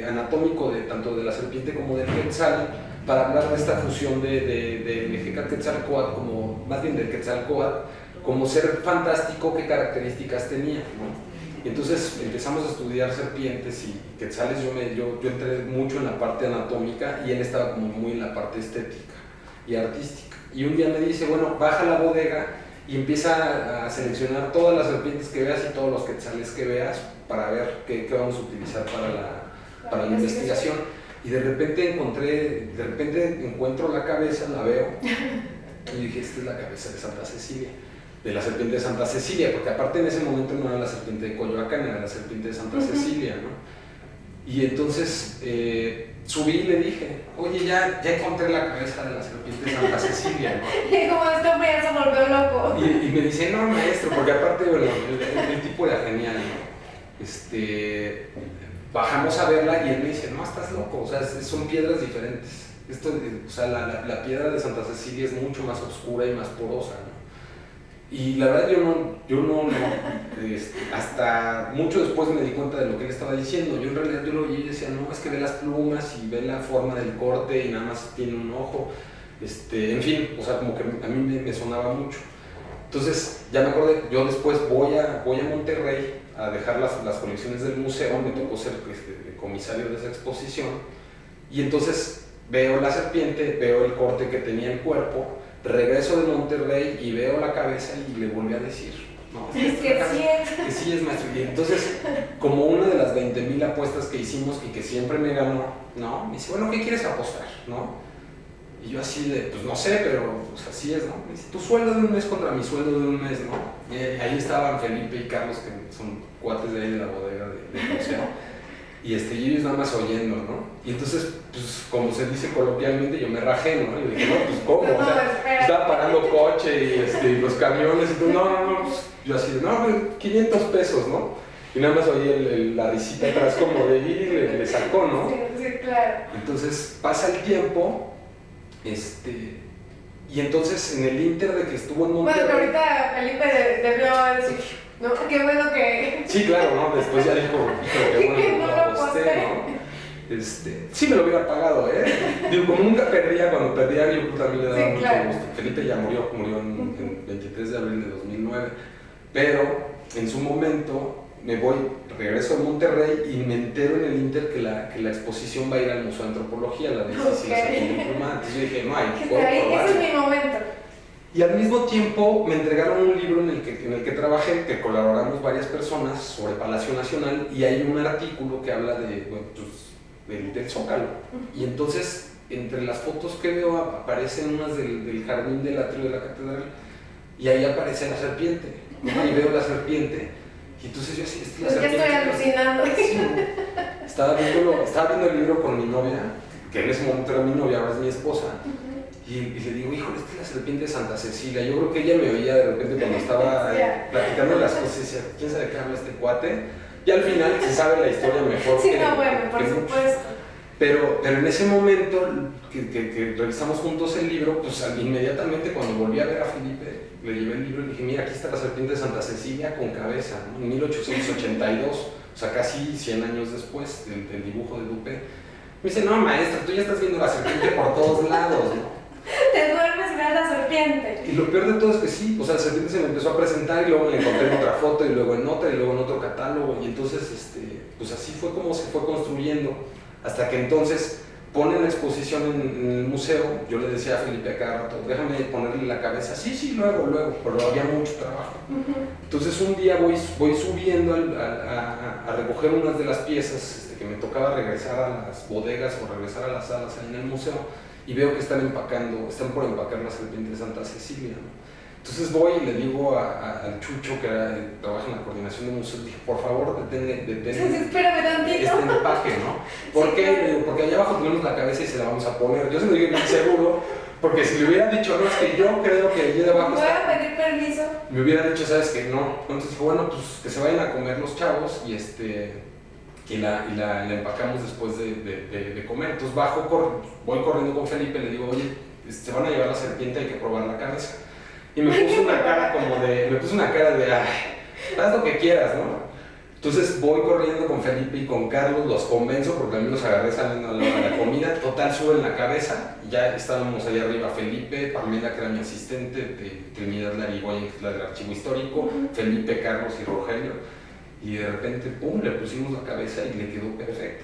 anatómico tanto de la serpiente como del quetzal, para hablar de esta fusión de Mexica-Quetzalcóatl, como, más bien del Quetzalcóatl, como ser fantástico, qué características tenía, ¿no? Y entonces empezamos a estudiar serpientes y quetzales. Yo entré mucho en la parte anatómica y él estaba como muy en la parte estética y artística. Y un día me dice, bueno, baja a la bodega y empieza a seleccionar todas las serpientes que veas y todos los quetzales que veas para ver qué vamos a utilizar para la investigación. Y de repente encuentro la cabeza, la veo, y dije, esta es la cabeza de Santa Cecilia, de la serpiente de Santa Cecilia, porque aparte en ese momento no era la serpiente de Coyoacán, era la serpiente de Santa Cecilia, ¿no? Y entonces subí y le dije, oye, ya encontré la cabeza de la serpiente de Santa Cecilia, ¿no? Y como este hombre ya se volvió loco. Y me dice, no, maestro, porque aparte, bueno, el tipo era genial, ¿no? Bajamos a verla y él me dice, no, estás loco, o sea, son piedras diferentes. O sea, la piedra de Santa Cecilia es mucho más oscura y más porosa, ¿no? Y la verdad yo no hasta mucho después me di cuenta de lo que él estaba diciendo. Yo en realidad yo lo oí y decía, no, es que ve las plumas y ve la forma del corte y nada más tiene un ojo. En fin, o sea, como que a mí me sonaba mucho. Entonces, ya me acordé, yo después voy a Monterrey a dejar las colecciones del museo, me tocó ser comisario de esa exposición, y entonces veo la serpiente, veo el corte que tenía el cuerpo, regreso de Monterrey y veo la cabeza y le volví a decir, no, que sí es maestro. Y entonces, como una de las 20,000 apuestas que hicimos y que siempre me ganó, ¿no? Me dice, bueno, ¿qué quieres apostar? ¿No? Y yo así de, pues no sé, pero pues así es, ¿no? Me dice, tu sueldo de un mes contra mi sueldo de un mes, ¿no? Y ahí estaban Felipe y Carlos, que son cuates de ahí de la bodega de museo, y ellos nada más oyendo, ¿no? Y entonces, pues como se dice coloquialmente, yo me rajé, ¿no? Y yo dije, no, pues ¿cómo? O sea, estaba pagando coche y los camiones y todo, no, pues, yo así de, no, pero 500 pesos, ¿no? Y nada más oí la risita atrás como de ir y le sacó, ¿no? Sí, claro. Entonces pasa el tiempo Y entonces en el inter de que estuvo en Monterrey... Bueno, pero ahorita Felipe debió decir, no, qué bueno que... Sí, claro, ¿no? Después ya dijo, híjole, qué bueno que No lo lo aposté, posté. ¿no? Sí me lo hubiera pagado, ¿eh? Digo, como nunca perdía, cuando perdía yo también le daba Sí, mucho claro. gusto. Felipe ya murió en 23 de abril de 2009, pero en su momento regreso a Monterrey y me entero en el inter que la exposición va a ir al Museo de Antropología, la de Cecilia Sapien Plumá. Entonces yo dije, no hay, puedo Ese probar. es mi momento. Y al mismo tiempo me entregaron un libro en el que trabajé, que colaboramos varias personas sobre Palacio Nacional, y hay un artículo que habla del Zócalo. Y entonces, entre las fotos que veo, aparecen unas del jardín del atrio de la catedral, y ahí aparece la serpiente, ¿no? Y veo la serpiente, y entonces yo así, esta es la Pues ya serpiente. estoy alucinando. Sí, estaba viendo el libro con mi novia, que en ese momento era mi novia, ahora es mi esposa. Y le digo, híjole, esta es la serpiente de Santa Cecilia. Yo creo que ella me oía de repente cuando estaba platicando las cosas y decía, ¿quién sabe qué habla este cuate? Y al final se sabe la historia mejor Sí, que, no, bueno, por que supuesto. pero en ese momento que revisamos juntos el libro, pues inmediatamente cuando volví a ver a Felipe, le llevé el libro y le dije, mira, aquí está la serpiente de Santa Cecilia con cabeza, ¿no? En 1882, o sea, casi 100 años después del dibujo de Dupe. Me dice, no, maestra, tú ya estás viendo la serpiente por todos lados, ¿no? Te duermes y ves la serpiente. Y lo peor de todo es que sí, o sea, la serpiente se me empezó a presentar y luego me la encontré en otra foto y luego en otra y luego en otro catálogo, y entonces, pues así fue como se fue construyendo, hasta que entonces ponen la exposición en el museo. Yo le decía a Felipe a cada rato, déjame ponerle la cabeza, sí, luego, pero había mucho trabajo. Entonces un día voy subiendo a recoger unas de las piezas que me tocaba regresar a las bodegas o regresar a las salas ahí en el museo, y veo que están por empacar la serpiente de Santa Cecilia, ¿no? Entonces voy y le digo al Chucho, que trabaja en la coordinación de museos, dije, por favor, detén Espérame tantito. este empaque, ¿no? ¿Por qué? Le digo, porque allá abajo tenemos la cabeza y se la vamos a poner. Yo se lo dije bien seguro, porque si le hubiera dicho, no, es que yo creo que allí de abajo Voy está... a pedir permiso. Me hubiera dicho, ¿sabes qué? No. Entonces dijo, bueno, pues que se vayan a comer los chavos y la empacamos después de comer. Entonces voy corriendo con Felipe y le digo, oye, se van a llevar la serpiente, hay que probar la cabeza. Y me puso una cara de, ay, haz lo que quieras, ¿no? Entonces voy corriendo con Felipe y con Carlos, los convenzo porque también los agarré saliendo a la hora de la comida. Total, suben la cabeza, ya estábamos allá arriba, Felipe, Pamela, que era mi asistente, de Trinidad Larigoyen, que es la del archivo histórico, Felipe, Carlos y Rogelio. Y de repente, pum, le pusimos la cabeza y le quedó perfecta.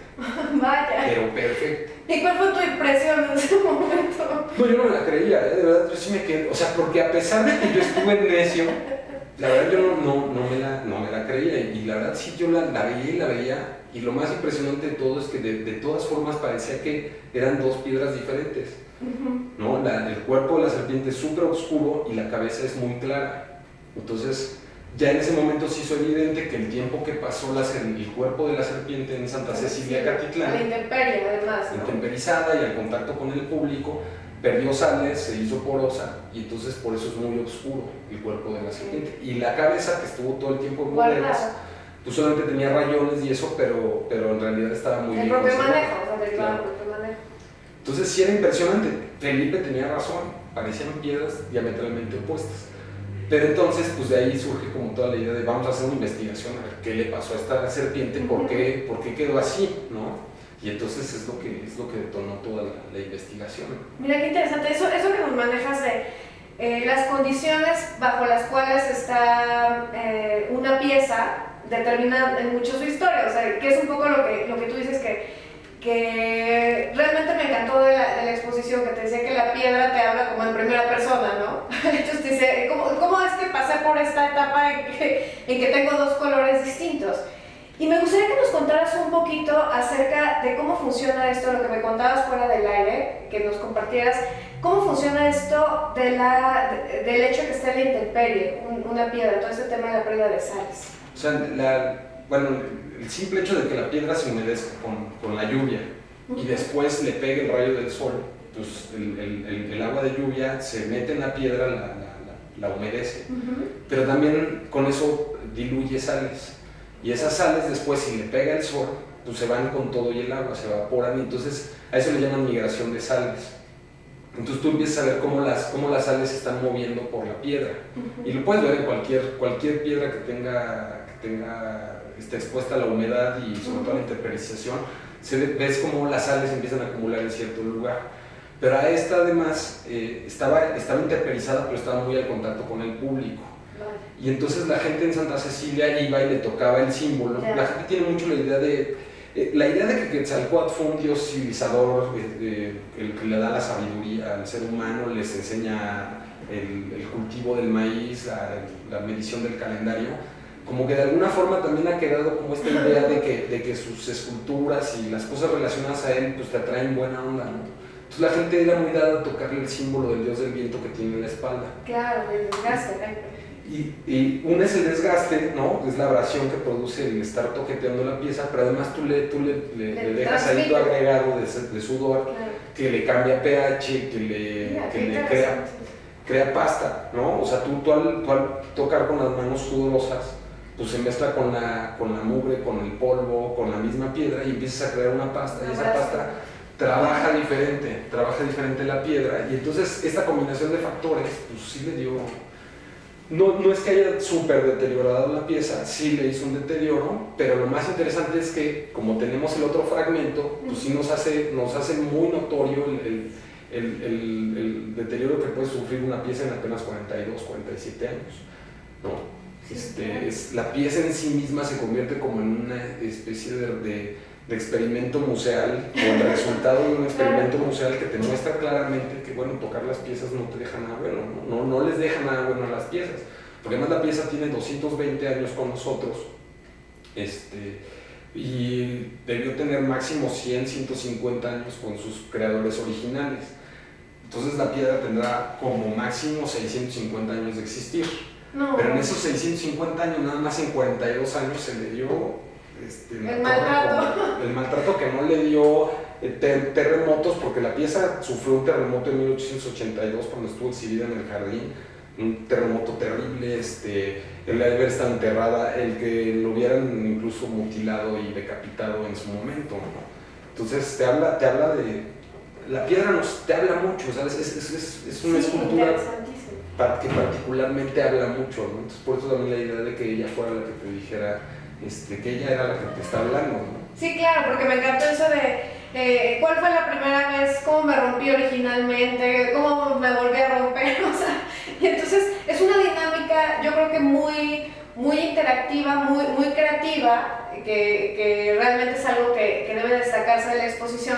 Vaya. Pero perfecta. ¿Y cuál fue tu impresión en ese momento? No, yo no me la creía, de verdad, yo sí me quedé. O sea, porque a pesar de que yo estuve necio, la verdad yo no me la creía. Y la verdad sí, yo la veía. Y lo más impresionante de todo es que de todas formas parecía que eran dos piedras diferentes, ¿no? El cuerpo de la serpiente es súper oscuro y la cabeza es muy clara. Entonces, ya en ese momento se hizo evidente que el tiempo que pasó el cuerpo de la serpiente en Santa Cecilia, Catitlán, A la intemperie, además, ¿no? intemperizada y al contacto con el público, perdió sales, se hizo porosa, y entonces por eso es muy oscuro el cuerpo de la serpiente. Y la cabeza, que estuvo todo el tiempo en bodegas, Guardada. pues solamente tenía rayones y eso, pero en realidad estaba muy El bien propio conservada. manejo, o sea, derivado Claro. del propio manejo. Entonces sí era impresionante. Felipe tenía razón, parecían piedras diametralmente opuestas. Pero entonces, pues de ahí surge como toda la idea de vamos a hacer una investigación a ver qué le pasó a esta serpiente, por qué quedó así, ¿no? Y entonces es lo que detonó toda la investigación. Mira qué interesante, eso que nos manejas de las condiciones bajo las cuales está una pieza determina en mucho su historia, o sea, que es un poco lo que tú dices que realmente me encantó de la exposición, que te decía que la piedra te habla como en primera persona, ¿no? Entonces te dice, ¿cómo es que pasé por esta etapa en que tengo dos colores distintos? Y me gustaría que nos contaras un poquito acerca de cómo funciona esto, lo que me contabas fuera del aire, que nos compartieras, cómo funciona esto del hecho de que esté en la intemperie, una piedra, todo este tema de la pérdida de sales. O sea, el simple hecho de que la piedra se humedezca con la lluvia y después le pegue el rayo del sol, pues el agua de lluvia se mete en la piedra, la humedece, pero también con eso diluye sales. Y esas sales después, si le pega el sol, pues se van con todo y el agua, se evaporan, y entonces a eso le llaman migración de sales. Entonces tú empiezas a ver cómo las sales se están moviendo por la piedra. Y lo puedes ver en cualquier piedra que esté expuesta a la humedad y sobre todo a la intempericización. Ves cómo las sales empiezan a acumular en cierto lugar. Pero a esta además estaba intemperizada, pero estaba muy al contacto con el público. Y entonces la gente en Santa Cecilia iba y le tocaba el símbolo. La gente tiene mucho la idea de que Quetzalcóatl fue un dios civilizador, el que le da la sabiduría al ser humano, les enseña el cultivo del maíz, la medición del calendario. Como que de alguna forma también ha quedado como esta idea de que sus esculturas y las cosas relacionadas a él pues te atraen buena onda, ¿no? Entonces la gente era muy dada a tocarle el símbolo del dios del viento que tiene en la espalda. Claro, el desgaste. Y uno es el desgaste, ¿no? Es la abrasión que produce el estar toqueteando la pieza, pero además tú le dejas ahí tu agregado de sudor, claro, que le cambia pH, que le crea pasta, ¿no? O sea, tú al tocar con las manos sudorosas, pues se mezcla con la mugre, con el polvo, con la misma piedra y empiezas a crear una pasta, y esa pasta trabaja diferente la piedra, y entonces esta combinación de factores, pues sí le dio... No es que haya súper deteriorado la pieza, sí le hizo un deterioro, pero lo más interesante es que como tenemos el otro fragmento, pues sí nos hace muy notorio el deterioro que puede sufrir una pieza en apenas 42, 47 años, ¿no? La pieza en sí misma se convierte como en una especie de experimento museal, o el resultado de un experimento museal que te muestra claramente que, bueno, tocar las piezas no te deja nada bueno, no les deja nada bueno a las piezas, porque además la pieza tiene 220 años con nosotros, y debió tener máximo 100, 150 años con sus creadores originales. Entonces la piedra tendrá como máximo 650 años de existir, pero en esos 650 años, nada más en 42 años se le dio el maltrato que no le dio terremotos, porque la pieza sufrió un terremoto en 1882 cuando estuvo exhibida en el jardín, un terremoto terrible, el de haber estado enterrada, el que lo hubieran incluso mutilado y decapitado en su momento, ¿no? Entonces te habla de la piedra, te habla mucho, ¿sabes? Es una escultura que particularmente habla mucho, ¿no? Entonces por eso también la idea de que ella fuera la que te dijera que ella era la que te está hablando, ¿no? Sí, claro, porque me encantó eso de cuál fue la primera vez, cómo me rompí originalmente, cómo me volví a romper, o sea, y entonces es una dinámica, yo creo que muy interactiva, muy creativa, que realmente es algo que debe destacarse de la exposición,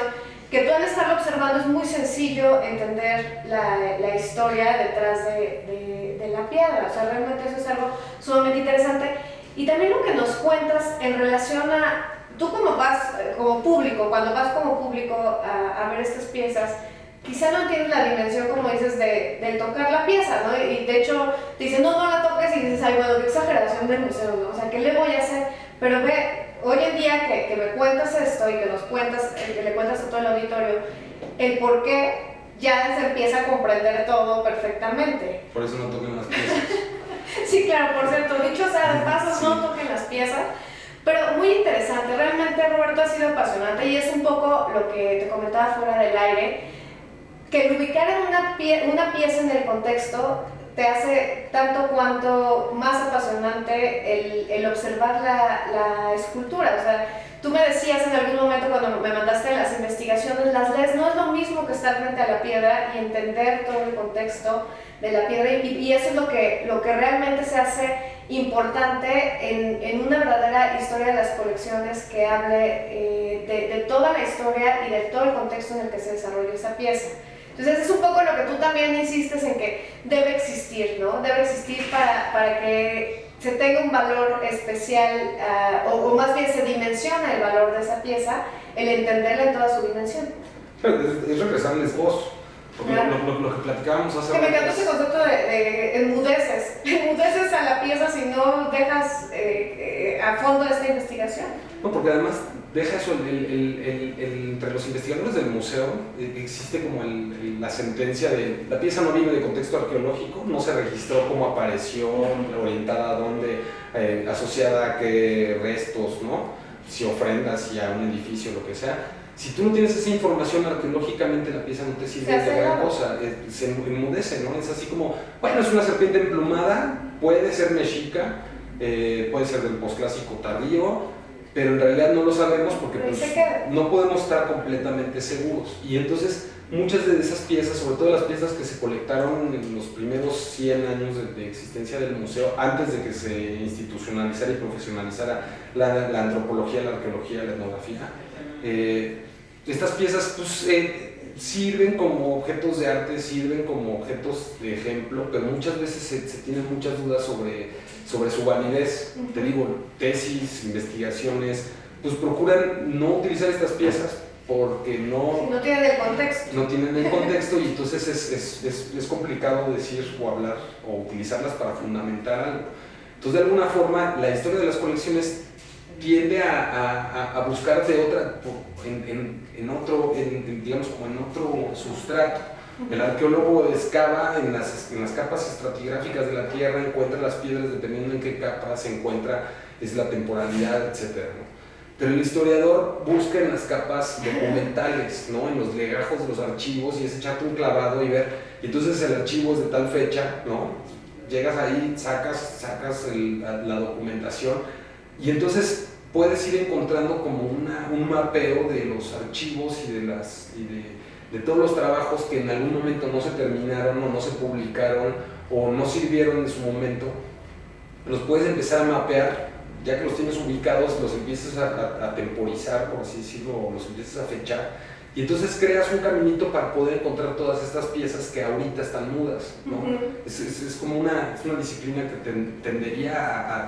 que tú al estarlo observando es muy sencillo entender la historia detrás de la piedra, o sea, realmente eso es algo sumamente interesante. Y también lo que nos cuentas en relación a, tú como público, cuando vas como público a ver estas piezas, quizá no tienes la dimensión, como dices, de tocar la pieza, ¿no? Y de hecho te dicen, no la toques, y dices, ay, bueno, qué exageración del museo, ¿no? O sea, ¿qué le voy a hacer? Pero ve, hoy en día que me cuentas esto y que nos cuentas, que le cuentas a todo el auditorio, el por qué ya se empieza a comprender todo perfectamente. Por eso no toquen las piezas. Sí, claro, por cierto, dicho sea de paso, sí, no toquen las piezas, pero muy interesante, realmente Roberto ha sido apasionante y es un poco lo que te comentaba fuera del aire, que el ubicar en una pieza en el contexto te hace tanto cuanto más apasionante el observar la escultura. O sea, tú me decías en algún momento cuando me mandaste las investigaciones, las lees, no es lo mismo que estar frente a la piedra y entender todo el contexto de la piedra, y eso es lo que realmente se hace importante en una verdadera historia de las colecciones, que hable de toda la historia y de todo el contexto en el que se desarrolló esa pieza. Entonces es un poco lo que tú también insistes en que debe existir, ¿no? Debe existir para que se tenga un valor especial, o más bien se dimensiona el valor de esa pieza, el entenderla en toda su dimensión. Pero es regresarles voz. Porque claro, lo que platicábamos hace rato. Que me encanta ese concepto de enmudeces a la pieza si no dejas a fondo esta investigación. No, porque además deja eso, entre los investigadores del museo existe como la sentencia de la pieza no viene de contexto arqueológico, no se registró cómo apareció, orientada a dónde, asociada a qué restos, ¿no? Si ofrendas, si a un edificio, lo que sea. Si tú no tienes esa información arqueológicamente, la pieza no te sirve de gran cosa, se enmudece, ¿no? Es así como, bueno, es una serpiente emplumada, puede ser mexica, puede ser del posclásico tardío, pero en realidad no lo sabemos porque pues, no podemos estar completamente seguros. Y entonces muchas de esas piezas, sobre todo las piezas que se colectaron en los primeros 100 años de existencia del museo, antes de que se institucionalizara y profesionalizara la antropología, la arqueología, la etnografía, estas piezas pues, sirven como objetos de arte, sirven como objetos de ejemplo, pero muchas veces se tienen muchas dudas sobre su validez. Te digo, tesis, investigaciones, pues procuran no utilizar estas piezas porque no tienen el contexto. No tienen el contexto, y entonces es complicado decir o hablar o utilizarlas para fundamentar algo. Entonces, de alguna forma, la historia de las colecciones tiende a buscar de otra, digamos, como en otro sustrato. El arqueólogo excava en las capas estratigráficas de la tierra, encuentra las piedras, dependiendo en qué capa se encuentra, es la temporalidad, etc., ¿no? Pero el historiador busca en las capas documentales, ¿no? En los legajos de los archivos, y es echarte un clavado y ver, y entonces el archivo es de tal fecha, ¿no? Llegas ahí, sacas la documentación, y entonces puedes ir encontrando como un mapeo de los archivos y de todos los trabajos que en algún momento no se terminaron o no se publicaron o no sirvieron en su momento. Los puedes empezar a mapear. Ya que los tienes ubicados, los empiezas a temporizar, por así decirlo, o los empiezas a fechar, y entonces creas un caminito para poder encontrar todas estas piezas que ahorita están mudas, ¿no? Es como una disciplina que tendería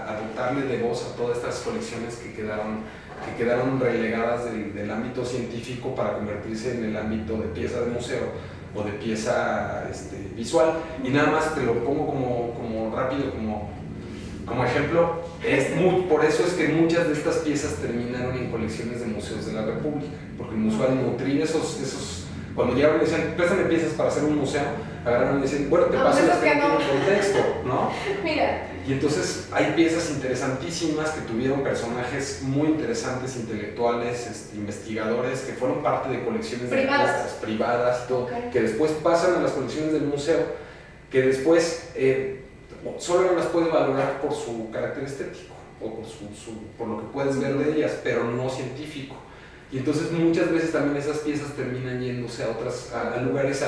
a dotarle de voz a todas estas colecciones que quedaron relegadas del ámbito científico para convertirse en el ámbito de pieza de museo o de pieza visual. Y nada más te lo pongo como rápido, como ejemplo, por eso es que muchas de estas piezas terminaron en colecciones de museos de la República, porque el museo, al nutrir cuando llegaron y decían, préstame piezas para hacer un museo, agarraron y decían, bueno, te paso las que no tienen contexto, ¿no? Mira. Y entonces hay piezas interesantísimas que tuvieron personajes muy interesantes, intelectuales, investigadores, que fueron parte de colecciones de piezas privadas y todo, que después pasan a las colecciones del museo, que después solo no las puedes valorar por su carácter estético o por lo que puedes ver de ellas, pero no científico. Y entonces muchas veces también esas piezas terminan yéndose a lugares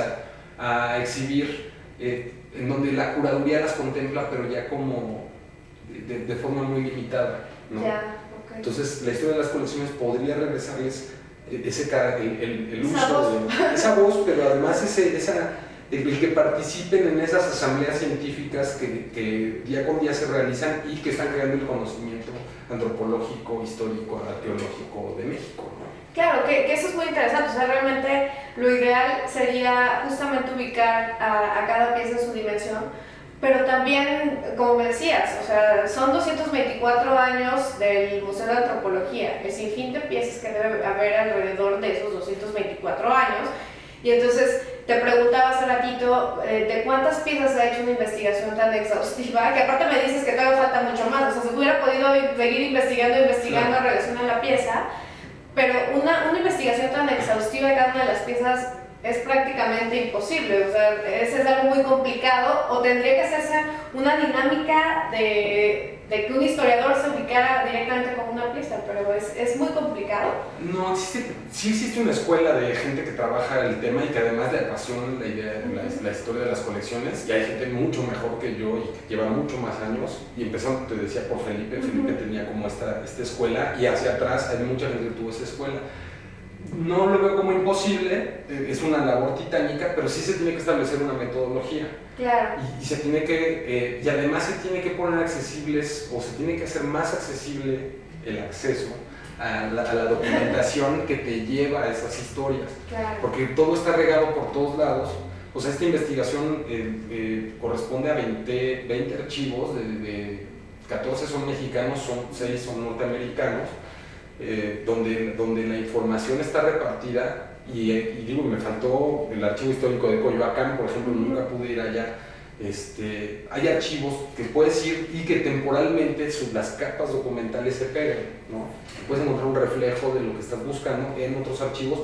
a exhibir, en donde la curaduría las contempla, pero ya como de forma muy limitada, ¿no? Entonces la historia de las colecciones podría regresarles el uso de esa voz, pero además el que participen en esas asambleas científicas que día con día se realizan y que están creando el conocimiento antropológico, histórico, arqueológico de México, ¿no? Claro, que eso es muy interesante. O sea, realmente lo ideal sería justamente ubicar a cada pieza en su dimensión, pero también, como me decías, o sea, son 224 años del Museo de Antropología, el sinfín de piezas que debe haber alrededor de esos 224 años. Y entonces te preguntaba hace ratito de cuántas piezas ha hecho una investigación tan exhaustiva, que aparte me dices que todavía falta mucho más. O sea, se hubiera podido seguir investigando claro, en relación a la pieza, pero una investigación tan exhaustiva de cada una de las piezas es prácticamente imposible. O sea, ese es algo muy complicado, o tendría que hacerse una dinámica de que un historiador se ubicara directamente con una pieza, pero es muy complicado. No, sí existe una escuela de gente que trabaja el tema y que además le apasiona la idea, la historia de las colecciones, y hay gente mucho mejor que yo y que lleva mucho más años, y empezando, te decía, por Felipe tenía como esta escuela, y hacia atrás hay mucha gente que tuvo esa escuela. No lo veo como imposible, es una labor titánica, pero sí se tiene que establecer una metodología. Claro. Y se tiene que, y además se tiene que poner accesibles, o se tiene que hacer más accesible el acceso a la documentación que te lleva a esas historias. Claro. Porque todo está regado por todos lados. O sea, esta investigación corresponde a 20 archivos, de 14 son mexicanos, 6 son norteamericanos. Donde la información está repartida y digo, me faltó el archivo histórico de Coyoacán, por ejemplo, nunca pude ir allá, hay archivos que puedes ir y que temporalmente las capas documentales se pegan, ¿no? Puedes encontrar un reflejo de lo que estás buscando en otros archivos,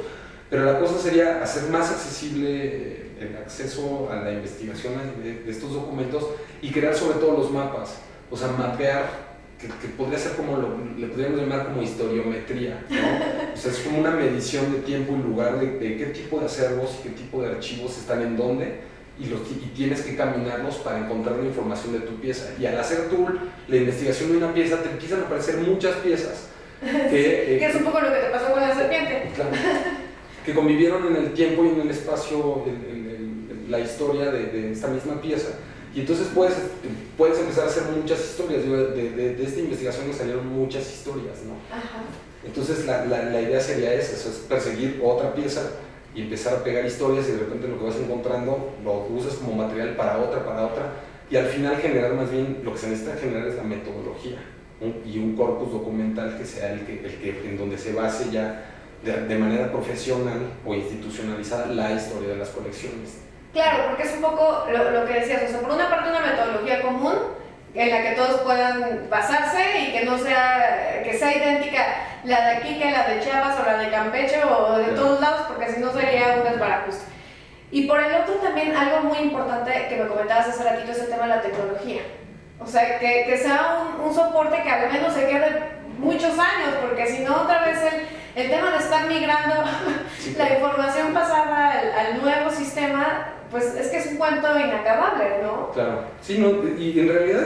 pero la cosa sería hacer más accesible el acceso a la investigación de estos documentos y crear sobre todo los mapas, o sea, mapear, que podría ser como le podríamos llamar como historiometría, ¿no? O sea, es como una medición de tiempo y lugar de qué tipo de acervos y qué tipo de archivos están en dónde, y tienes que caminarlos para encontrar la información de tu pieza. Y al hacer tú la investigación de una pieza, te empiezan a aparecer muchas piezas que es un poco lo que te pasó con la serpiente. Claro, que convivieron en el tiempo y en el espacio la historia de esta misma pieza. Y entonces puedes empezar a hacer muchas historias. De esta investigación nos salieron muchas historias, ¿no? Ajá. Entonces la idea sería esa, eso es perseguir otra pieza y empezar a pegar historias, y de repente lo que vas encontrando lo usas como material para otra, y al final generar, más bien lo que se necesita generar es la metodología y un corpus documental que sea el que en donde se base ya de manera profesional o institucionalizada la historia de las colecciones. Claro, porque es un poco lo que decías, o sea, por una parte una metodología común en la que todos puedan basarse y que no sea, que sea idéntica la de aquí que la de Chiapas o la de Campeche o de todos lados, porque si no sería un desbarajuste. Y por el otro también algo muy importante que me comentabas hace ratito es el tema de la tecnología. O sea, que sea un soporte que al menos se quede muchos años, porque si no otra vez el tema de estar migrando la información pasada al nuevo sistema, pues es que es un cuento inacabable, ¿no? Claro, sí, no, y en realidad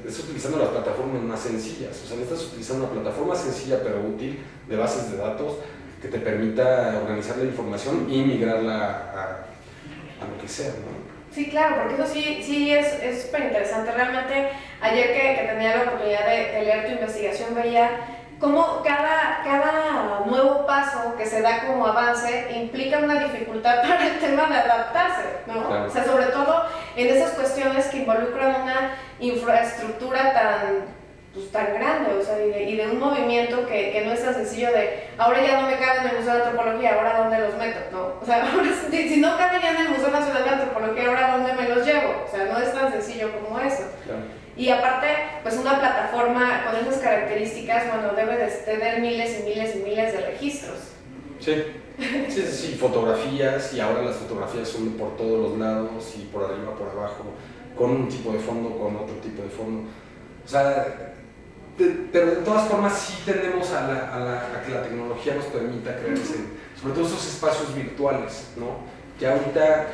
estás utilizando las plataformas más sencillas, o sea, estás utilizando una plataforma sencilla pero útil de bases de datos que te permita organizar la información y migrarla a lo que sea, ¿no? Sí, claro, porque eso sí es súper interesante. Realmente, ayer que tenía la oportunidad de leer tu investigación, veía cómo cada nuevo paso que se da como avance implica una dificultad para el tema de adaptarse, ¿no? Claro. O sea, sobre todo en esas cuestiones que involucran una infraestructura tan grande, o sea, y de un movimiento que no es tan sencillo de ahora ya no me cabe en el Museo de Antropología, ahora ¿dónde los meto? ¿No? O sea, ahora, si no cabe ya en el Museo Nacional de Antropología, ahora ¿dónde me los llevo? O sea, no es tan sencillo como eso. Claro. Y aparte, pues una plataforma con esas características, bueno, debe de tener miles y miles y miles de registros. Sí, fotografías, y ahora las fotografías son por todos los lados y por arriba, por abajo, con un tipo de fondo, con otro tipo de fondo. O sea, pero de todas formas sí tendemos a que la tecnología nos permita crear sobre todo esos espacios virtuales, ¿no? Que ahorita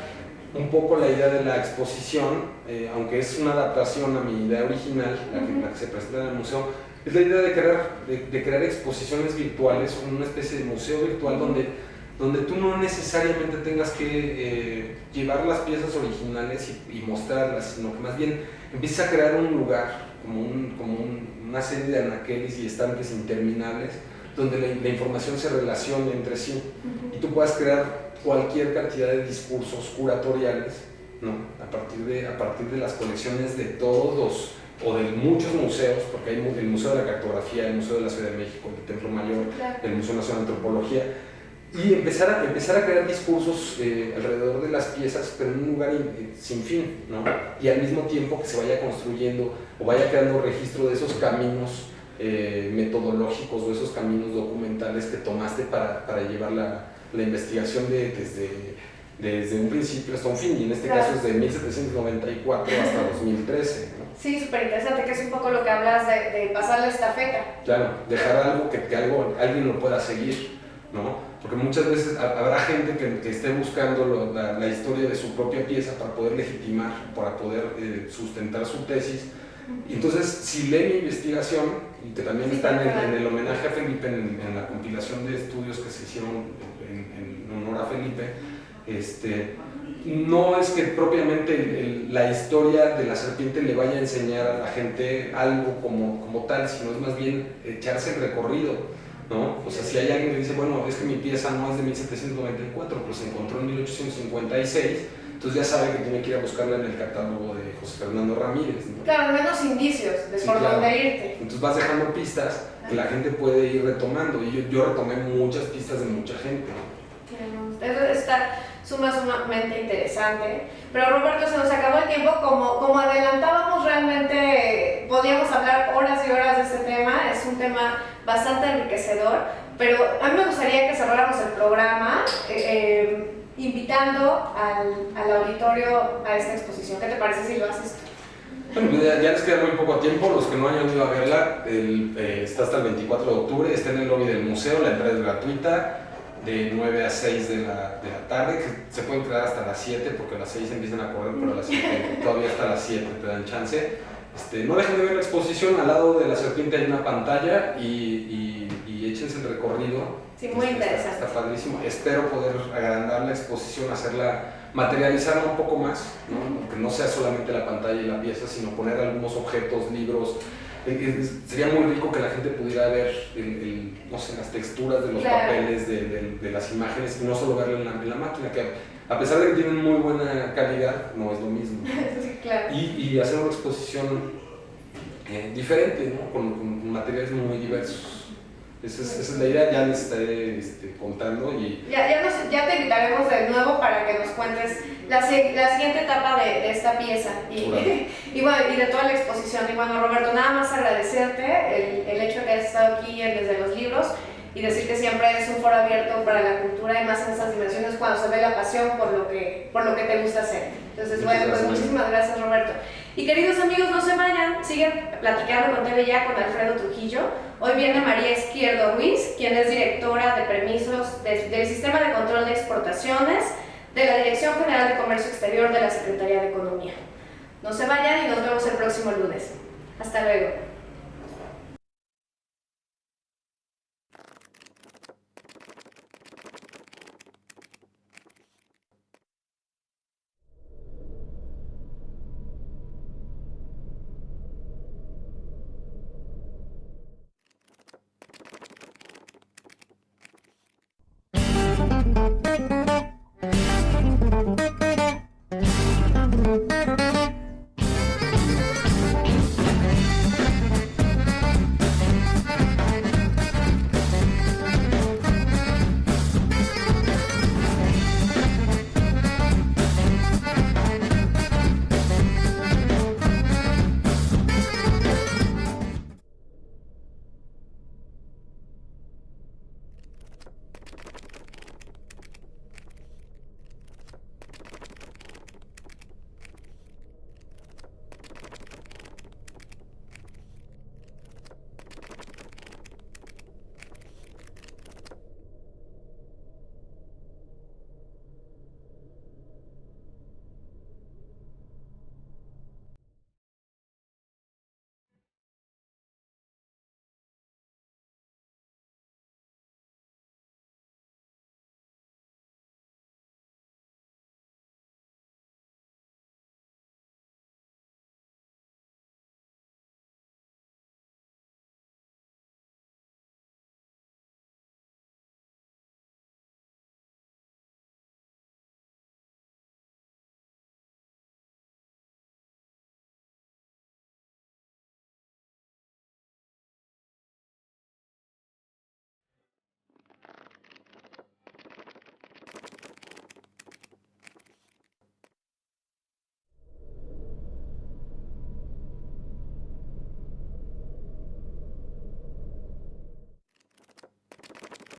un poco la idea de la exposición, aunque es una adaptación a mi idea original, la que se presenta en el museo, es la idea de crear exposiciones virtuales, una especie de museo virtual donde tú no necesariamente tengas que llevar las piezas originales y mostrarlas, sino que más bien empieces a crear un lugar, como una serie de anaqueles y estantes interminables, donde la información se relacione entre sí, y tú puedas crear cualquier cantidad de discursos curatoriales, ¿no? a partir de las colecciones de todos o de muchos museos, porque hay el Museo de la Cartografía, el Museo de la Ciudad de México, el Templo Mayor, el Museo Nacional de Antropología, y empezar a crear discursos alrededor de las piezas, pero en un lugar sin fin, ¿no? Y al mismo tiempo que se vaya construyendo o vaya creando registro de esos caminos metodológicos o esos caminos documentales que tomaste para llevar la investigación desde un principio hasta un fin, y en este caso es de 1794 hasta 2013, ¿no? Sí, súper interesante, que es un poco lo que hablas de pasar la estafeta. Claro, dejar algo que alguien lo pueda seguir, ¿no? Porque muchas veces habrá gente que esté buscando la historia de su propia pieza para poder legitimar, para poder sustentar su tesis. Y entonces, si lee mi investigación, y que también está en el homenaje a Felipe, en la compilación de estudios que se hicieron en honor a Felipe, no es que propiamente la historia de la serpiente le vaya a enseñar a la gente algo como tal, sino es más bien echarse el recorrido, ¿no? O sea, si hay alguien que dice, bueno, es que mi pieza no es de 1794, pero se encontró en 1856, entonces ya sabe que tiene que ir a buscarla en el catálogo de José Fernando Ramírez, ¿no? Claro, menos indicios de por dónde irte. Entonces vas dejando pistas que la gente puede ir retomando, y yo retomé muchas pistas de mucha gente, ¿no? Eso está sumamente interesante. Pero Roberto, se nos acabó el tiempo, como adelantábamos, realmente podíamos hablar horas y horas de este tema, es un tema bastante enriquecedor, pero a mí me gustaría que cerráramos el programa invitando al auditorio a esta exposición. ¿Qué te parece si lo haces tú? Bueno, pues ya les queda muy poco tiempo. Los que no hayan ido a verla, está hasta el 24 de octubre, está en el lobby del museo, la entrada es gratuita, de 9 a 6 de la tarde, que se pueden quedar hasta las 7, porque a las 6 empiezan a correr, pero a las 7, todavía hasta las 7 te dan chance. No dejen de ver la exposición, al lado de la serpiente hay una pantalla y échense el recorrido. Sí, muy interesante. Está padrísimo. Espero poder agrandar la exposición, materializarla un poco más, ¿no? Que no sea solamente la pantalla y la pieza, sino poner algunos objetos, libros. Sería muy rico que la gente pudiera ver no sé, las texturas de los papeles, de las imágenes, y no solo verlo en la máquina, que a pesar de que tienen muy buena calidad, no es lo mismo. Sí, claro. Y hacer una exposición diferente, ¿no? Con materiales muy diversos. Esa es la idea, ya les estaré contando y... Ya te invitaremos de nuevo para que nos cuentes la siguiente etapa de esta pieza y de toda la exposición. Y bueno, Roberto, nada más agradecerte el hecho de que hayas estado aquí desde los libros y decir que siempre es un foro abierto para la cultura y más en estas dimensiones cuando se ve la pasión por lo que te gusta hacer. Entonces, bueno, pues muchísimas gracias, Roberto. Y queridos amigos, no se vayan, siguen platicando con TV Ya con Alfredo Trujillo. Hoy viene María Izquierdo Ruiz, quien es directora de permisos del Sistema de Control de Exportaciones de la Dirección General de Comercio Exterior de la Secretaría de Economía. No se vayan y nos vemos el próximo lunes. Hasta luego.